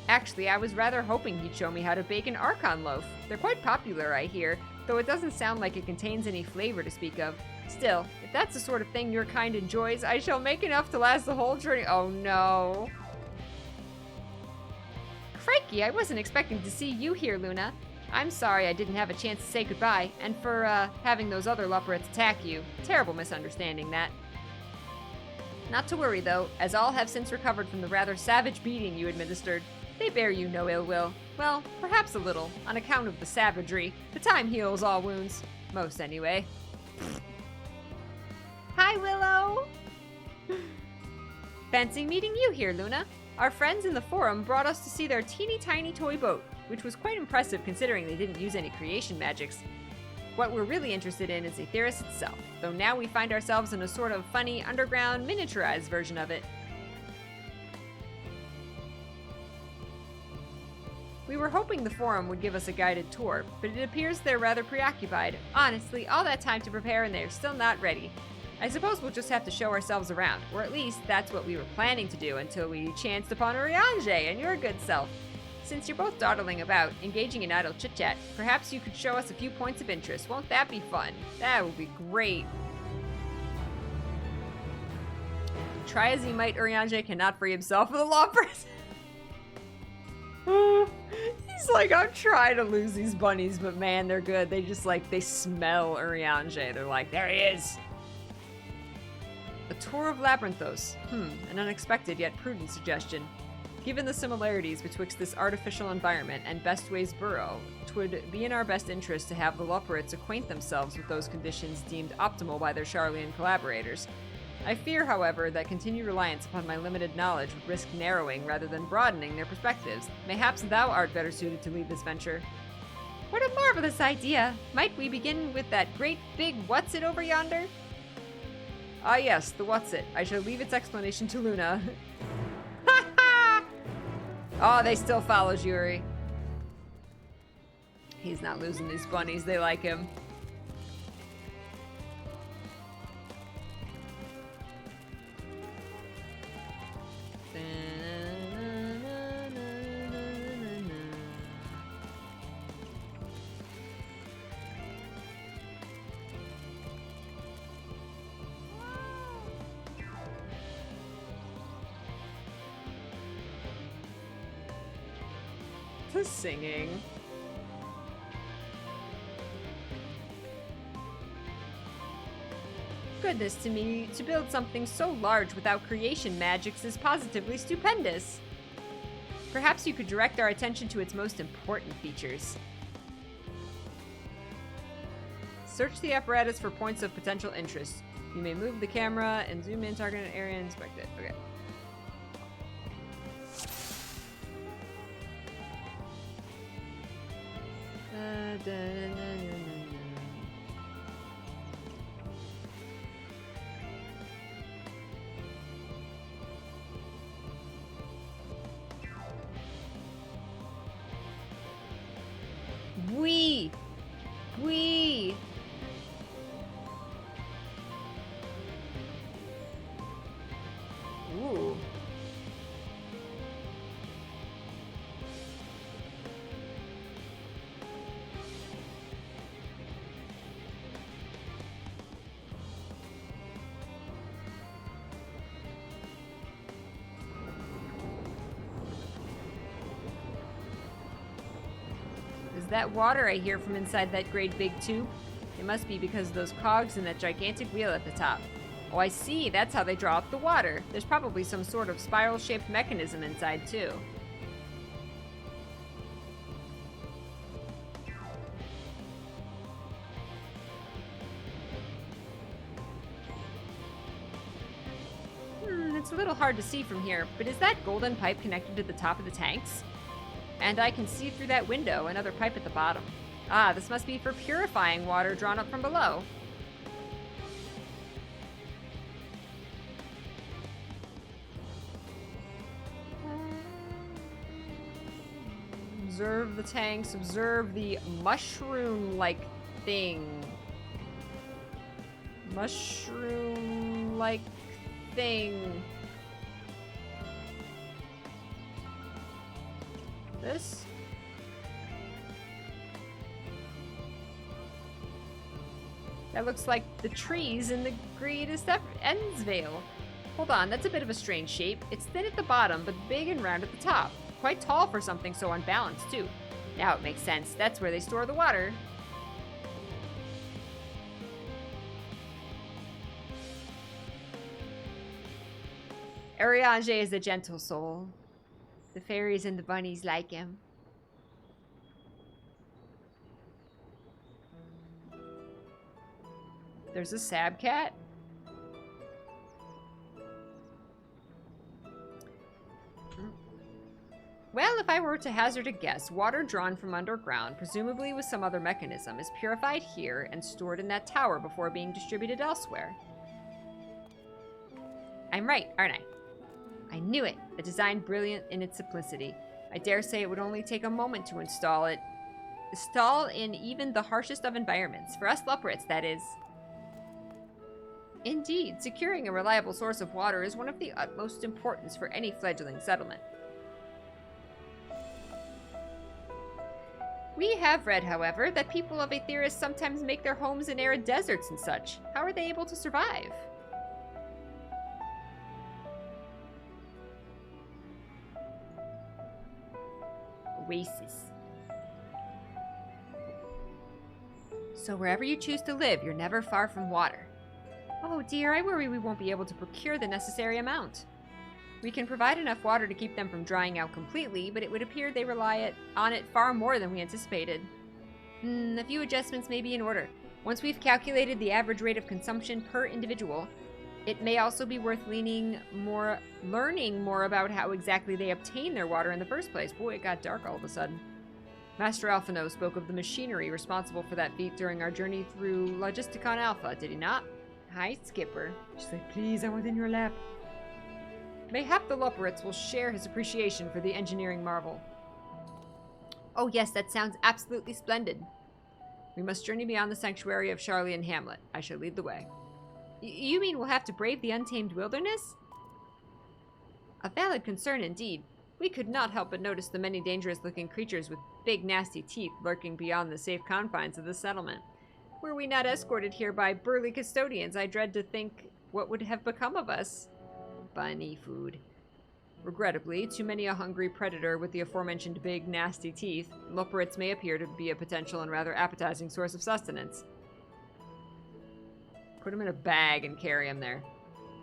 Actually, I was rather hoping he'd show me how to bake an Archon loaf. They're quite popular, I hear, though it doesn't sound like it contains any flavor to speak of. Still, if that's the sort of thing your kind enjoys, I shall make enough to last the whole journey. Oh no. Crikey, I wasn't expecting to see you here, Luna. I'm sorry I didn't have a chance to say goodbye, and for, having those other Loporrits attack you. Terrible misunderstanding, that. Not to worry, though, as all have since recovered from the rather savage beating you administered. They bear you no ill will. Well, perhaps a little, on account of the savagery. But time heals all wounds. Most, anyway. Hi, Willow! Fancy meeting you here, Luna. Our friends in the forum brought us to see their teeny tiny toy boat, which was quite impressive considering they didn't use any creation magics. What we're really interested in is Aetheris itself, though now we find ourselves in a sort of funny, underground, miniaturized version of it. We were hoping the forum would give us a guided tour, but it appears they're rather preoccupied. Honestly, all that time to prepare and they're still not ready. I suppose we'll just have to show ourselves around, or at least that's what we were planning to do until we chanced upon Urianger and your good self. Since you're both dawdling about, engaging in idle chit-chat, perhaps you could show us a few points of interest. Won't that be fun? That would be great. Try as he might, Urianger cannot free himself of the Loporrits. He's like, I'm trying to lose these bunnies, but man, they're good. They just like, they smell Urianger. They're like, there he is. A tour of Labyrinthos. An unexpected yet prudent suggestion. Given the similarities betwixt this artificial environment and Bestway's burrow, 'twould be in our best interest to have the Loporrits acquaint themselves with those conditions deemed optimal by their Charlian collaborators. I fear, however, that continued reliance upon my limited knowledge would risk narrowing rather than broadening their perspectives. Mayhaps thou art better suited to lead this venture. What a marvelous idea! Might we begin with that great big what's-it over yonder? Ah yes, the what's-it. I shall leave its explanation to Luna. Oh, they still follow Yuri. He's not losing these bunnies. They like him. The singing. Goodness to me, to build something so large without creation magics is positively stupendous. Perhaps you could direct our attention to its most important features. Search the apparatus for points of potential interest. You may move the camera and zoom in, target an area, and inspect it. Okay. Oui. Ooh. Is that water I hear from inside that great big tube? It must be because of those cogs and that gigantic wheel at the top. Oh, I see. That's how they draw up the water. There's probably some sort of spiral-shaped mechanism inside, too. It's a little hard to see from here, but is that golden pipe connected to the top of the tanks? And I can see through that window another pipe at the bottom. Ah, this must be for purifying water drawn up from below. Observe the tanks, observe the mushroom-like thing. Mushroom-like thing. This? That looks like the trees in the greatest Endsvale. Hold on, that's a bit of a strange shape. It's thin at the bottom, but big and round at the top. Quite tall for something so unbalanced, too. Now it makes sense. That's where they store the water. Urianger is a gentle soul. The fairies and the bunnies like him. There's a sab cat. Well, if I were to hazard a guess, water drawn from underground, presumably with some other mechanism, is purified here and stored in that tower before being distributed elsewhere. I'm right, aren't I? I knew it. A design brilliant in its simplicity. I dare say it would only take a moment to install it. Install in even the harshest of environments. For us Loporrits, that is. Indeed, securing a reliable source of water is one of the utmost importance for any fledgling settlement. We have read, however, that people of Aetheris sometimes make their homes in arid deserts and such. How are they able to survive? Oasis. So wherever you choose to live, you're never far from water. Oh dear, I worry we won't be able to procure the necessary amount. We can provide enough water to keep them from drying out completely, but it would appear they rely on it far more than we anticipated. A few adjustments may be in order. Once we've calculated the average rate of consumption per individual, it may also be worth learning more about how exactly they obtain their water in the first place. Boy, it got dark all of a sudden. Master Alphino spoke of the machinery responsible for that feat during our journey through Logisticon Alpha, did he not? Hi, Skipper. She's like, please, I want in your lap. Mayhap the Loporrits will share his appreciation for the engineering marvel. Oh yes, that sounds absolutely splendid. We must journey beyond the sanctuary of Charlian Hamlet. I shall lead the way. You mean we'll have to brave the untamed wilderness? A valid concern indeed. We could not help but notice the many dangerous-looking creatures with big, nasty teeth lurking beyond the safe confines of the settlement. Were we not escorted here by burly custodians, I dread to think what would have become of us. Bunny food. Regrettably, too many a hungry predator with the aforementioned big, nasty teeth, Loporrits may appear to be a potential and rather appetizing source of sustenance. Put him in a bag and carry him there.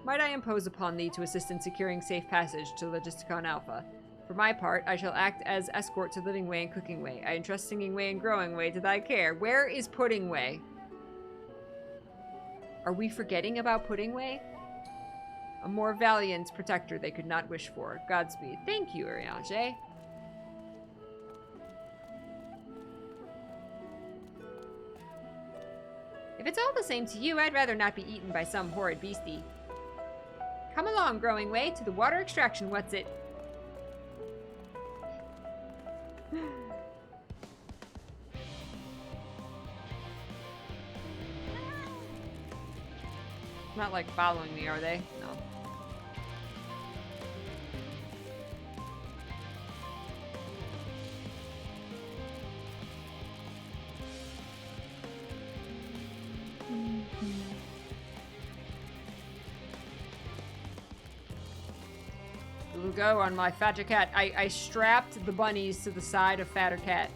Might I impose upon thee to assist in securing safe passage to Logisticon Alpha? For my part, I shall act as escort to Living Way and Cooking Way. I entrust Singing Way and Growing Way to thy care. Where is Pudding Way? Are we forgetting about Pudding Way? A more valiant protector they could not wish for. Godspeed. Thank you, Urianger. If it's all the same to you, I'd rather not be eaten by some horrid beastie. Come along, Growing Way, to the water extraction, what's it? Not like following me, are they? No. We'll go on my fatter cat. I strapped the bunnies to the side of fatter cat.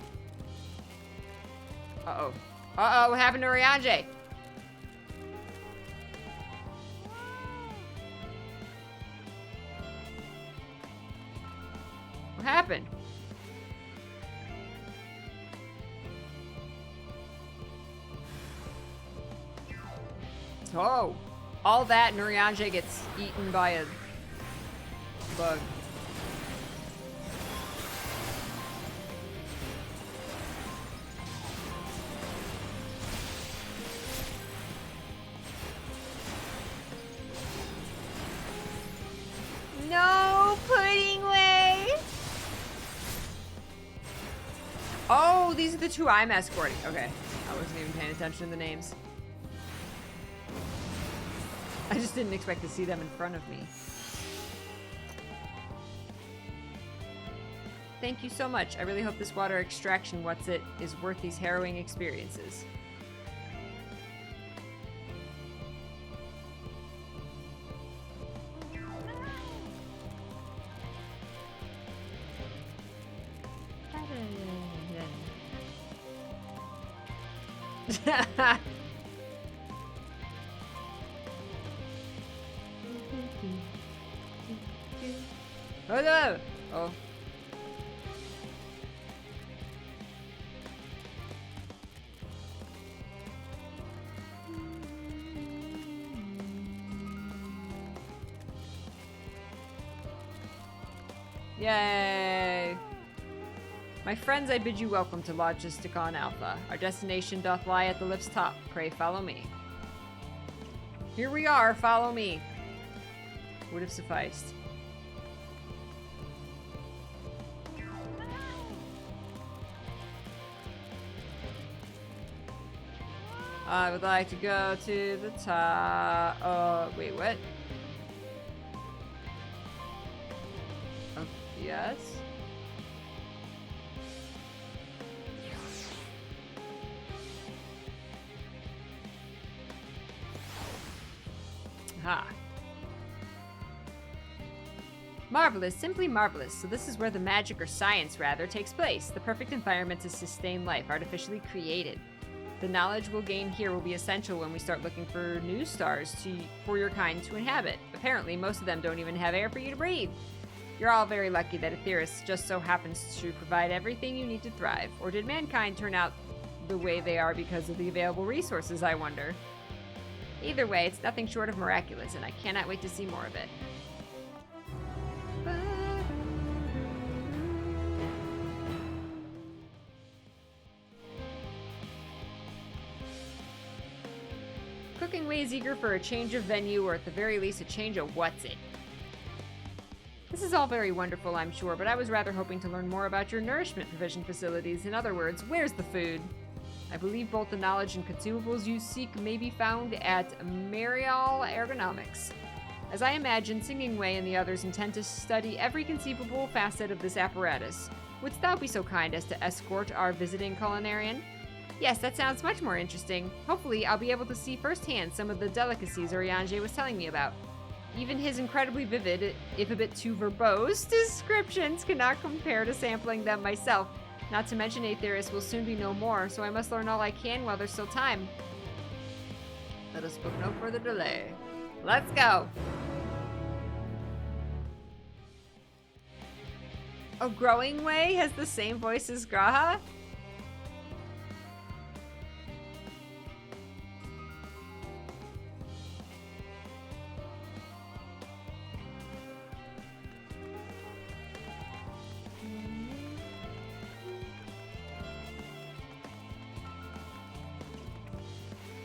Uh-oh. Uh-oh, what happened to Urianger? What happened? Oh, all that and Urianger gets eaten by a bug. No, Pudding Way! Oh, these are the two I'm escorting. Okay, I wasn't even paying attention to the names. I just didn't expect to see them in front of me. Thank you so much. I really hope this water extraction what's-it is worth these harrowing experiences. Oh no! Oh. Yay! My friends, I bid you welcome to Logisticon Alpha. Our destination doth lie at the lift's top. Pray follow me. Here we are, follow me. Would have sufficed. I would like to go to the top. Oh, wait, what? Oh, yes. Ha. Marvelous, simply marvelous. So this is where the magic, or science rather, takes place. The perfect environment to sustain life, artificially created. The knowledge we'll gain here will be essential when we start looking for new stars for your kind to inhabit. Apparently, most of them don't even have air for you to breathe. You're all very lucky that Aetheris just so happens to provide everything you need to thrive. Or did mankind turn out the way they are because of the available resources, I wonder? Either way, it's nothing short of miraculous, and I cannot wait to see more of it. Cooking Way is eager for a change of venue, or at the very least a change of what's it. This is all very wonderful, I'm sure, but I was rather hoping to learn more about your nourishment provision facilities. In other words, where's the food? I believe both the knowledge and consumables you seek may be found at Marial Ergonomics. As I imagine, Singing Way and the others intend to study every conceivable facet of this apparatus. Wouldst thou be so kind as to escort our visiting culinarian? Yes, that sounds much more interesting. Hopefully, I'll be able to see firsthand some of the delicacies Oriange was telling me about. Even his incredibly vivid, if a bit too verbose, descriptions cannot compare to sampling them myself. Not to mention Aetheris will soon be no more, so I must learn all I can while there's still time. Let us book no further delay. Let's go! Oh, Growing Way has the same voice as Graha?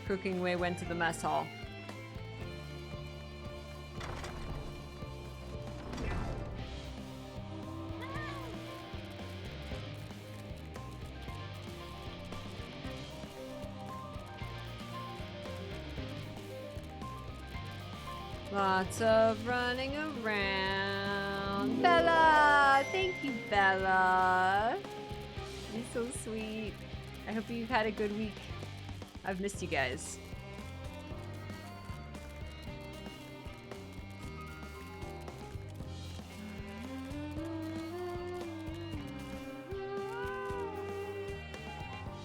Cooking Way went to the mess hall. Lots of running around. Bella! Thank you, Bella. You're so sweet. I hope you've had a good week. I've missed you guys.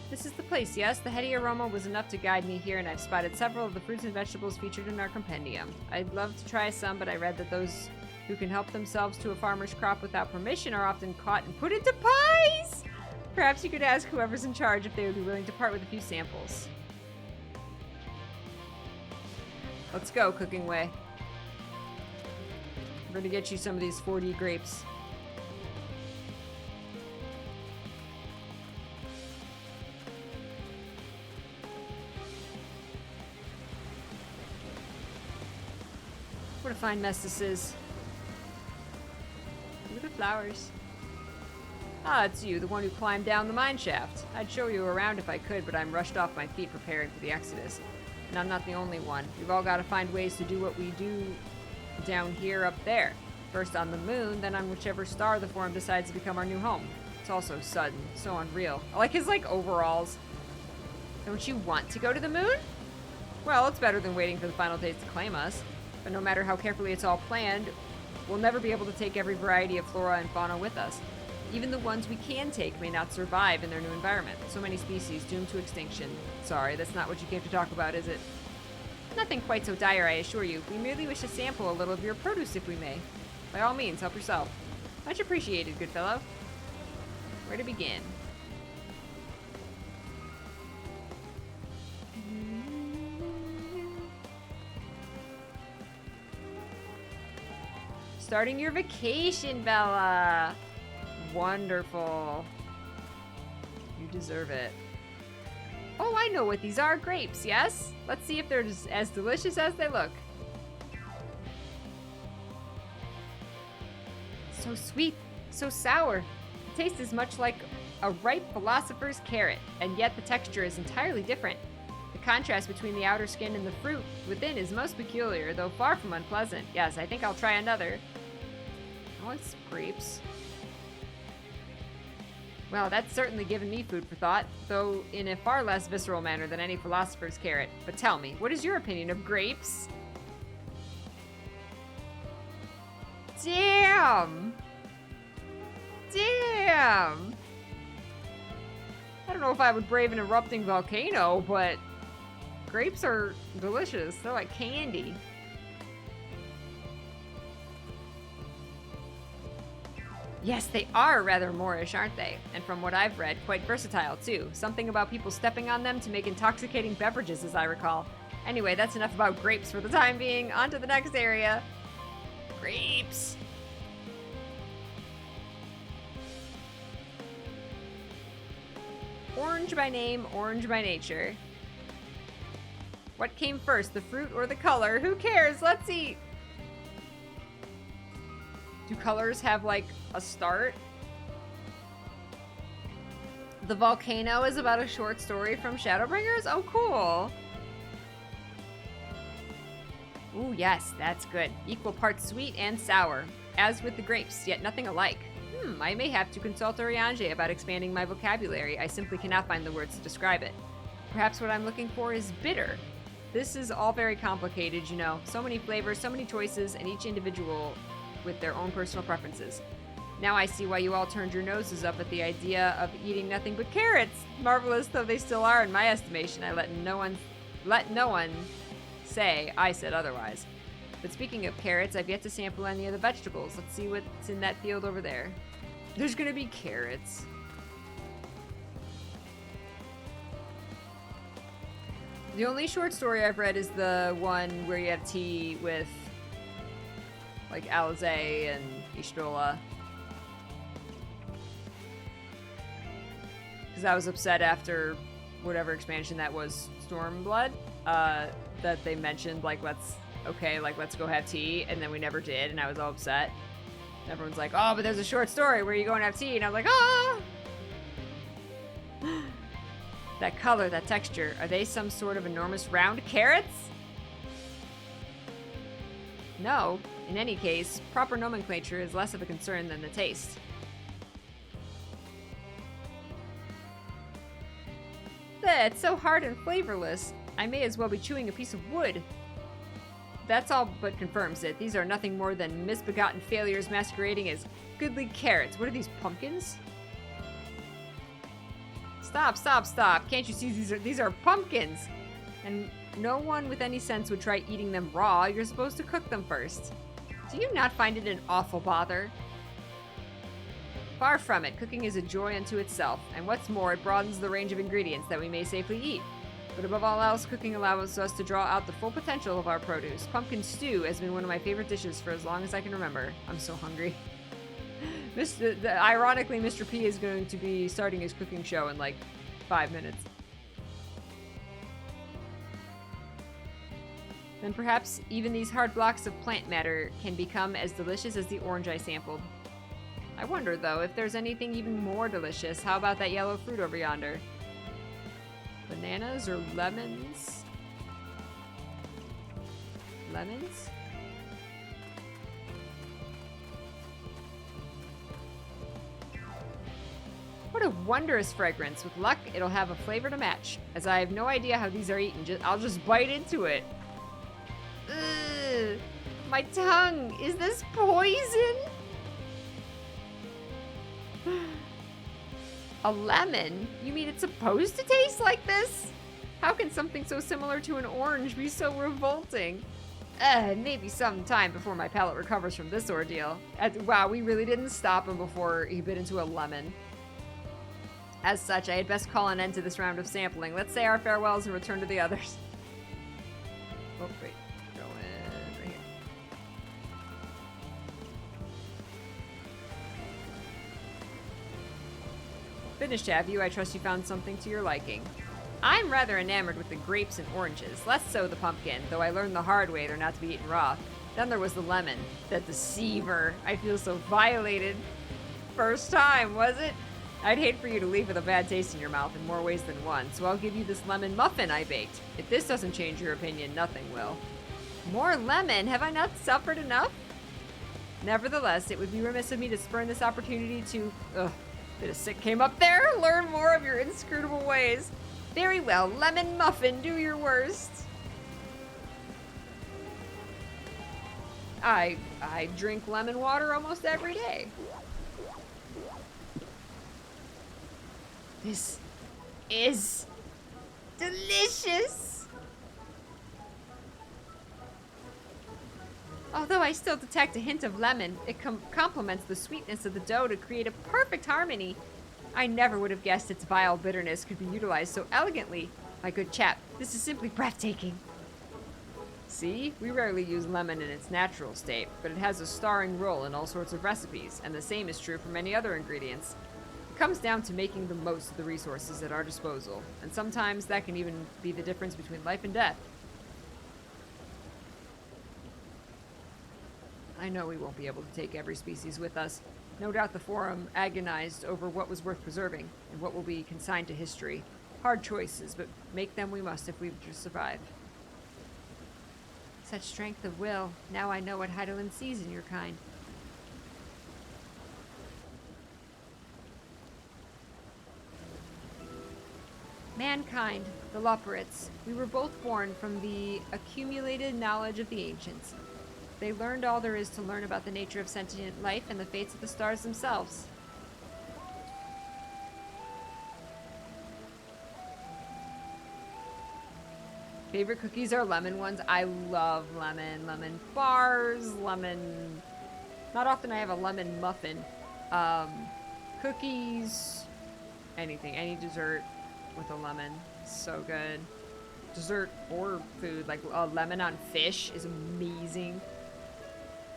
This is the place, yes? The heady aroma was enough to guide me here, and I've spotted several of the fruits and vegetables featured in our compendium. I'd love to try some, but I read that those who can help themselves to a farmer's crop without permission are often caught and put into pies! Perhaps you could ask whoever's in charge if they would be willing to part with a few samples. Let's go, Cooking Way. I'm gonna get you some of these 4D grapes. What a fine mess this is. Look at the flowers. Ah, it's you, the one who climbed down the mine shaft. I'd show you around if I could, but I'm rushed off my feet preparing for the exodus. And I'm not the only one. We've all got to find ways to do what we do down here up there. First on the moon, then on whichever star the Forum decides to become our new home. It's all so sudden, so unreal. I like his, overalls. Don't you want to go to the moon? Well, it's better than waiting for the final days to claim us. But no matter how carefully it's all planned, we'll never be able to take every variety of flora and fauna with us. Even the ones we can take may not survive in their new environment. So many species doomed to extinction. Sorry, that's not what you came to talk about, is it? Nothing quite so dire, I assure you. We merely wish to sample a little of your produce if we may. By all means, help yourself. Much appreciated, good fellow. Where to begin? Starting your vacation, Bella. Wonderful. You deserve it. Oh, I know what these are. Grapes, yes? Let's see if they're as delicious as they look. So sweet, so sour. The taste is much like a ripe philosopher's carrot, and yet the texture is entirely different. The contrast between the outer skin and the fruit within is most peculiar, though far from unpleasant. Yes, I think I'll try another. Oh, it's grapes. Well, that's certainly given me food for thought, though in a far less visceral manner than any philosopher's carrot. But tell me, what is your opinion of grapes? Damn! Damn! I don't know if I would brave an erupting volcano, but grapes are delicious. They're like candy. Yes, they are rather Moorish, aren't they? And from what I've read, quite versatile too. Something about people stepping on them to make intoxicating beverages, as I recall. Anyway, that's enough about grapes for the time being. On to the next area. Grapes! Orange by name, orange by nature. What came first, the fruit or the color? Who cares? Let's eat! Do colors have, like, a start? The volcano is about a short story from Shadowbringers? Oh, cool! Ooh, yes, that's good. Equal parts sweet and sour. As with the grapes, yet nothing alike. I may have to consult Oriange about expanding my vocabulary. I simply cannot find the words to describe it. Perhaps what I'm looking for is bitter. This is all very complicated, you know. So many flavors, so many choices, and each individual with their own personal preferences. Now I see why you all turned your noses up at the idea of eating nothing but carrots. Marvelous though they still are in my estimation, I let no one say I said otherwise. But speaking of carrots, I've yet to sample any of the vegetables. Let's see what's in that field over there. There's gonna be carrots. The only short story I've read is the one where you have tea with like Alizé and Ishtola. Because I was upset after whatever expansion that was, Stormblood, that they mentioned like let's go have tea, and then we never did, and I was all upset. And everyone's like, oh, but there's a short story where you go and have tea, and I was like, oh! That color, that texture, are they some sort of enormous round carrots? No. In any case, proper nomenclature is less of a concern than the taste. It's so hard and flavorless. I may as well be chewing a piece of wood. That's all but confirms it. These are nothing more than misbegotten failures masquerading as goodly carrots. What are these, pumpkins? Stop, stop, stop. Can't you see these are pumpkins? And no one with any sense would try eating them raw. You're supposed to cook them first. Do you not find it an awful bother? Far from it. Cooking is a joy unto itself. And what's more, it broadens the range of ingredients that we may safely eat. But above all else, cooking allows us to draw out the full potential of our produce. Pumpkin stew has been one of my favorite dishes for as long as I can remember. I'm so hungry. Ironically, Mr. P is going to be starting his cooking show in like 5 minutes. Then perhaps even these hard blocks of plant matter can become as delicious as the orange I sampled. I wonder, though, if there's anything even more delicious. How about that yellow fruit over yonder? Bananas or lemons? Lemons? What a wondrous fragrance. With luck, it'll have a flavor to match. As I have no idea how these are eaten, I'll just bite into it. Ugh, my tongue! Is this poison? A lemon? You mean it's supposed to taste like this? How can something so similar to an orange be so revolting? Maybe some time before my palate recovers from this ordeal. Wow, we really didn't stop him before he bit into a lemon. As such, I had best call an end to this round of sampling. Let's say our farewells and return to the others. Oh, wait. Go in right here. Finished, have you? I trust you found something to your liking. I'm rather enamored with the grapes and oranges, less so the pumpkin, though I learned the hard way they're not to be eaten raw. Then there was the lemon. The deceiver. I feel so violated. First time, was it? I'd hate for you to leave with a bad taste in your mouth in more ways than one, so I'll give you this lemon muffin I baked. If this doesn't change your opinion, nothing will. More lemon? Have I not suffered enough? Nevertheless, it would be remiss of me to spurn this opportunity to... Ugh, bit of sick came up there. Learn more of your inscrutable ways. Very well, lemon muffin, do your worst. I drink lemon water almost every day. This is delicious. Although I still detect a hint of lemon, it complements the sweetness of the dough to create a perfect harmony. I never would have guessed its vile bitterness could be utilized so elegantly. My good chap, this is simply breathtaking. See, we rarely use lemon in its natural state, but it has a starring role in all sorts of recipes, and the same is true for many other ingredients. It comes down to making the most of the resources at our disposal, and sometimes that can even be the difference between life and death. I know we won't be able to take every species with us. No doubt the Forum agonized over what was worth preserving, and what will be consigned to history. Hard choices, but make them we must if we've to survive. Such strength of will. Now I know what Heidelin sees in your kind. Mankind, the Loporrits. We were both born from the accumulated knowledge of the ancients. They learned all there is to learn about the nature of sentient life and the fates of the stars themselves. Favorite cookies are lemon ones. I love lemon. Lemon bars, lemon... Not often I have a lemon muffin. Cookies, anything, any dessert with a lemon. So good. Dessert or food, like lemon on fish is amazing.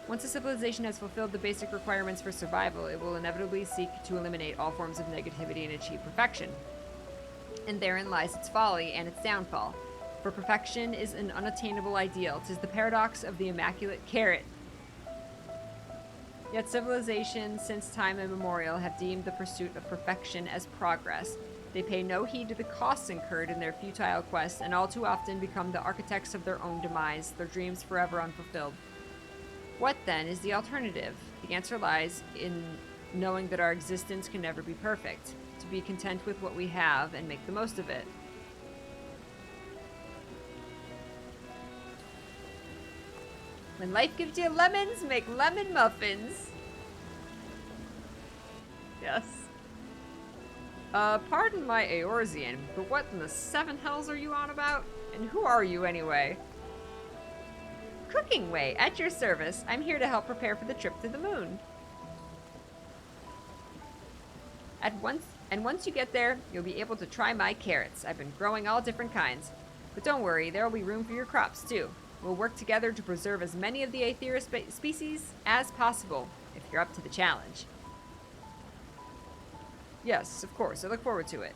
Once a civilization has fulfilled the basic requirements for survival, it will inevitably seek to eliminate all forms of negativity and achieve perfection. And therein lies its folly and its downfall. For perfection is an unattainable ideal. 'Tis the paradox of the immaculate carrot. Yet civilizations, since time immemorial, have deemed the pursuit of perfection as progress. They pay no heed to the costs incurred in their futile quest, and all too often become the architects of their own demise, their dreams forever unfulfilled. What, then, is the alternative? The answer lies in knowing that our existence can never be perfect, to be content with what we have and make the most of it. When life gives you lemons, make lemon muffins. Yes. Pardon my Eorzean, but what in the seven hells are you on about? And who are you anyway? Cooking Way, at your service. I'm here to help prepare for the trip to the moon. Once you get there, you'll be able to try my carrots. I've been growing all different kinds. But don't worry, there'll be room for your crops, too. We'll work together to preserve as many of the Aethera species as possible, if you're up to the challenge. Yes, of course. I look forward to it.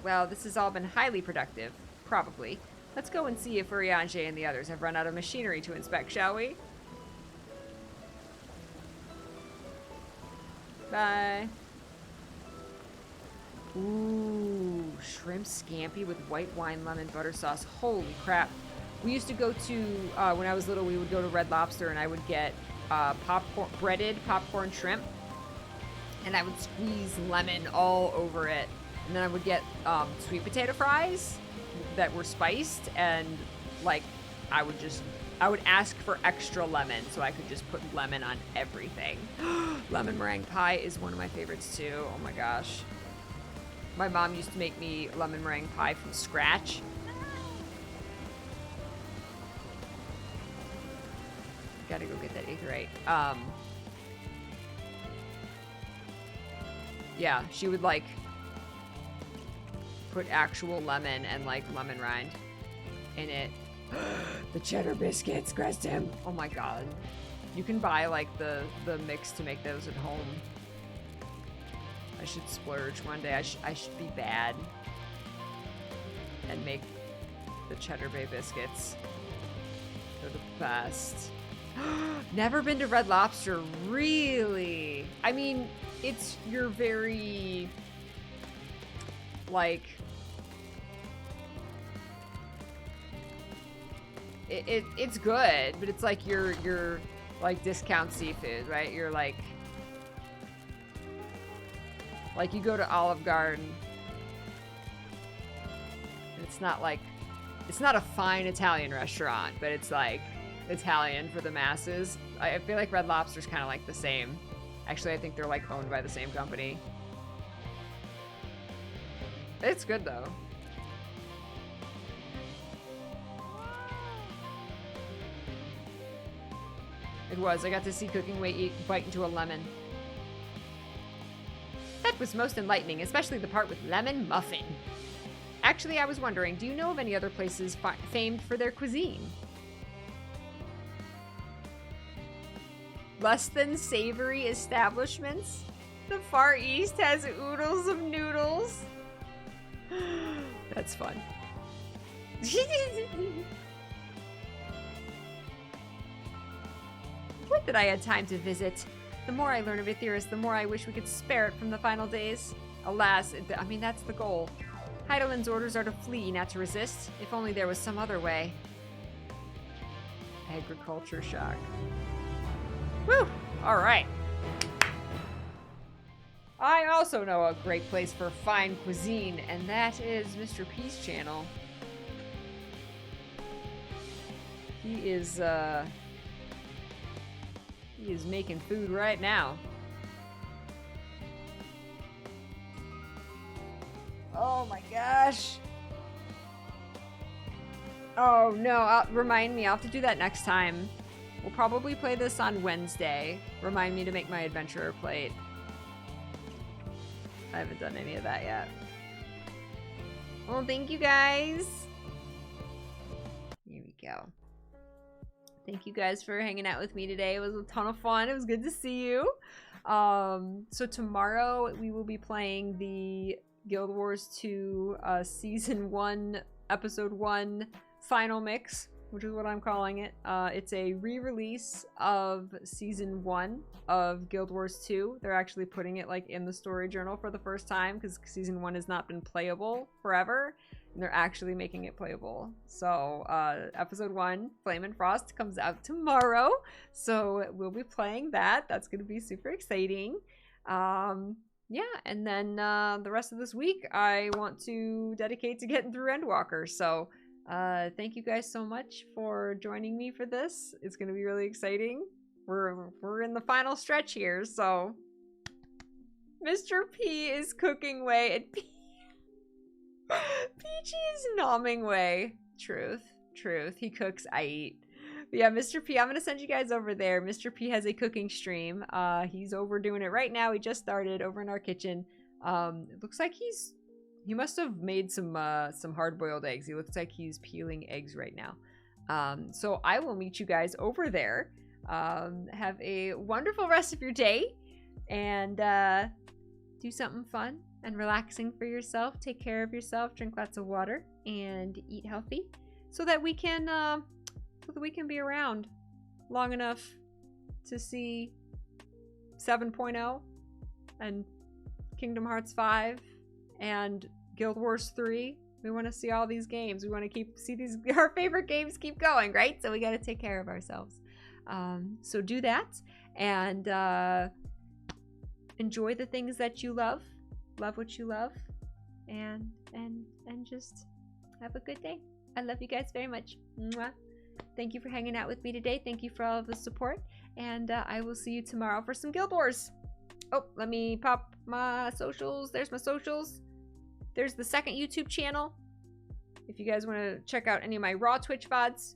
Well, this has all been highly productive. Probably. Let's go and see if Urianger and the others have run out of machinery to inspect, shall we? Bye. Ooh, shrimp scampi with white wine, lemon, butter sauce. Holy crap. We used to go to, when I was little, we would go to Red Lobster and I would get breaded popcorn shrimp. And I would squeeze lemon all over it. And then I would get sweet potato fries that were spiced. And, like, I would ask for extra lemon so I could just put lemon on everything. Lemon meringue pie is one of my favorites, too. Oh, my gosh. My mom used to make me lemon meringue pie from scratch. Gotta go get that Aetherite. Yeah, she would, like, put actual lemon and, like, lemon rind in it. The cheddar biscuits, Grestim. Oh my god. You can buy, like, the mix to make those at home. I should splurge one day. I should be bad and make the Cheddar Bay biscuits. They're the best. Never been to Red Lobster, really? I mean, you're very, like, it's good, but it's like you're like discount seafood, right? You're like you go to Olive Garden, and it's not a fine Italian restaurant, but it's like Italian for the masses. I feel like Red Lobster's kind of like the same. Actually, I think they're like owned by the same company. It's good though. It was. I got to see Cooking Way bite into a lemon. That was most enlightening, especially the part with lemon muffin. Actually, I was wondering, do you know of any other places famed for their cuisine? Less than savory establishments? The Far East has oodles of noodles. That's fun. Would that I had time to visit. The more I learn of Aetheris, the more I wish we could spare it from the final days. Alas, I mean, that's the goal. Heidelin's orders are to flee, not to resist. If only there was some other way. Agriculture shock. Woo! Alright. I also know a great place for fine cuisine, and that is Mr. P's channel. He is making food right now. Oh my gosh. Oh no, remind me, I'll have to do that next time. We'll probably play this on Wednesday. Remind me to make my adventurer plate. I haven't done any of that yet. Well, thank you guys. Here we go. Thank you guys for hanging out with me today. It was a ton of fun. It was good to see you. So tomorrow we will be playing the Guild Wars 2 Season 1, Episode 1 Final Mix, which is what I'm calling it. It's a re-release of Season 1 of Guild Wars 2. They're actually putting it like in the story journal for the first time because Season 1 has not been playable forever. And they're actually making it playable. So Episode 1, Flame and Frost, comes out tomorrow. So we'll be playing that. That's going to be super exciting. Yeah, and then the rest of this week, I want to dedicate to getting through Endwalker. So thank you guys so much for joining me for this. It's going to be really exciting. We're in the final stretch here, so Mr. P is cooking way and Peachy is nomming way. Truth. He cooks, I eat. But yeah, Mr. P, I'm going to send you guys over there. Mr. P has a cooking stream. He's over doing it right now. He just started over in our kitchen. It looks like he must have made some hard-boiled eggs. He looks like he's peeling eggs right now. So I will meet you guys over there. Have a wonderful rest of your day. And do something fun and relaxing for yourself. Take care of yourself. Drink lots of water. And eat healthy. So that we can be around long enough to see 7.0 and Kingdom Hearts 5 and Guild Wars 3. We want to see all these games. We want to see our favorite games keep going, right? So we got to take care of ourselves. So do that and enjoy the things that you love. Love what you love, and just have a good day. I love you guys very much. Mwah. Thank you for hanging out with me today. Thank you for all of the support. And I will see you tomorrow for some Guild Wars. Oh, let me pop my socials. There's my socials. There's the second YouTube channel. If you guys want to check out any of my raw Twitch VODs,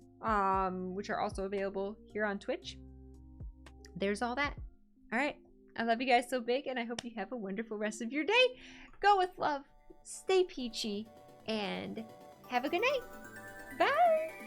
which are also available here on Twitch. There's all that. All right. I love you guys so big, and I hope you have a wonderful rest of your day. Go with love. Stay peachy. And have a good night. Bye.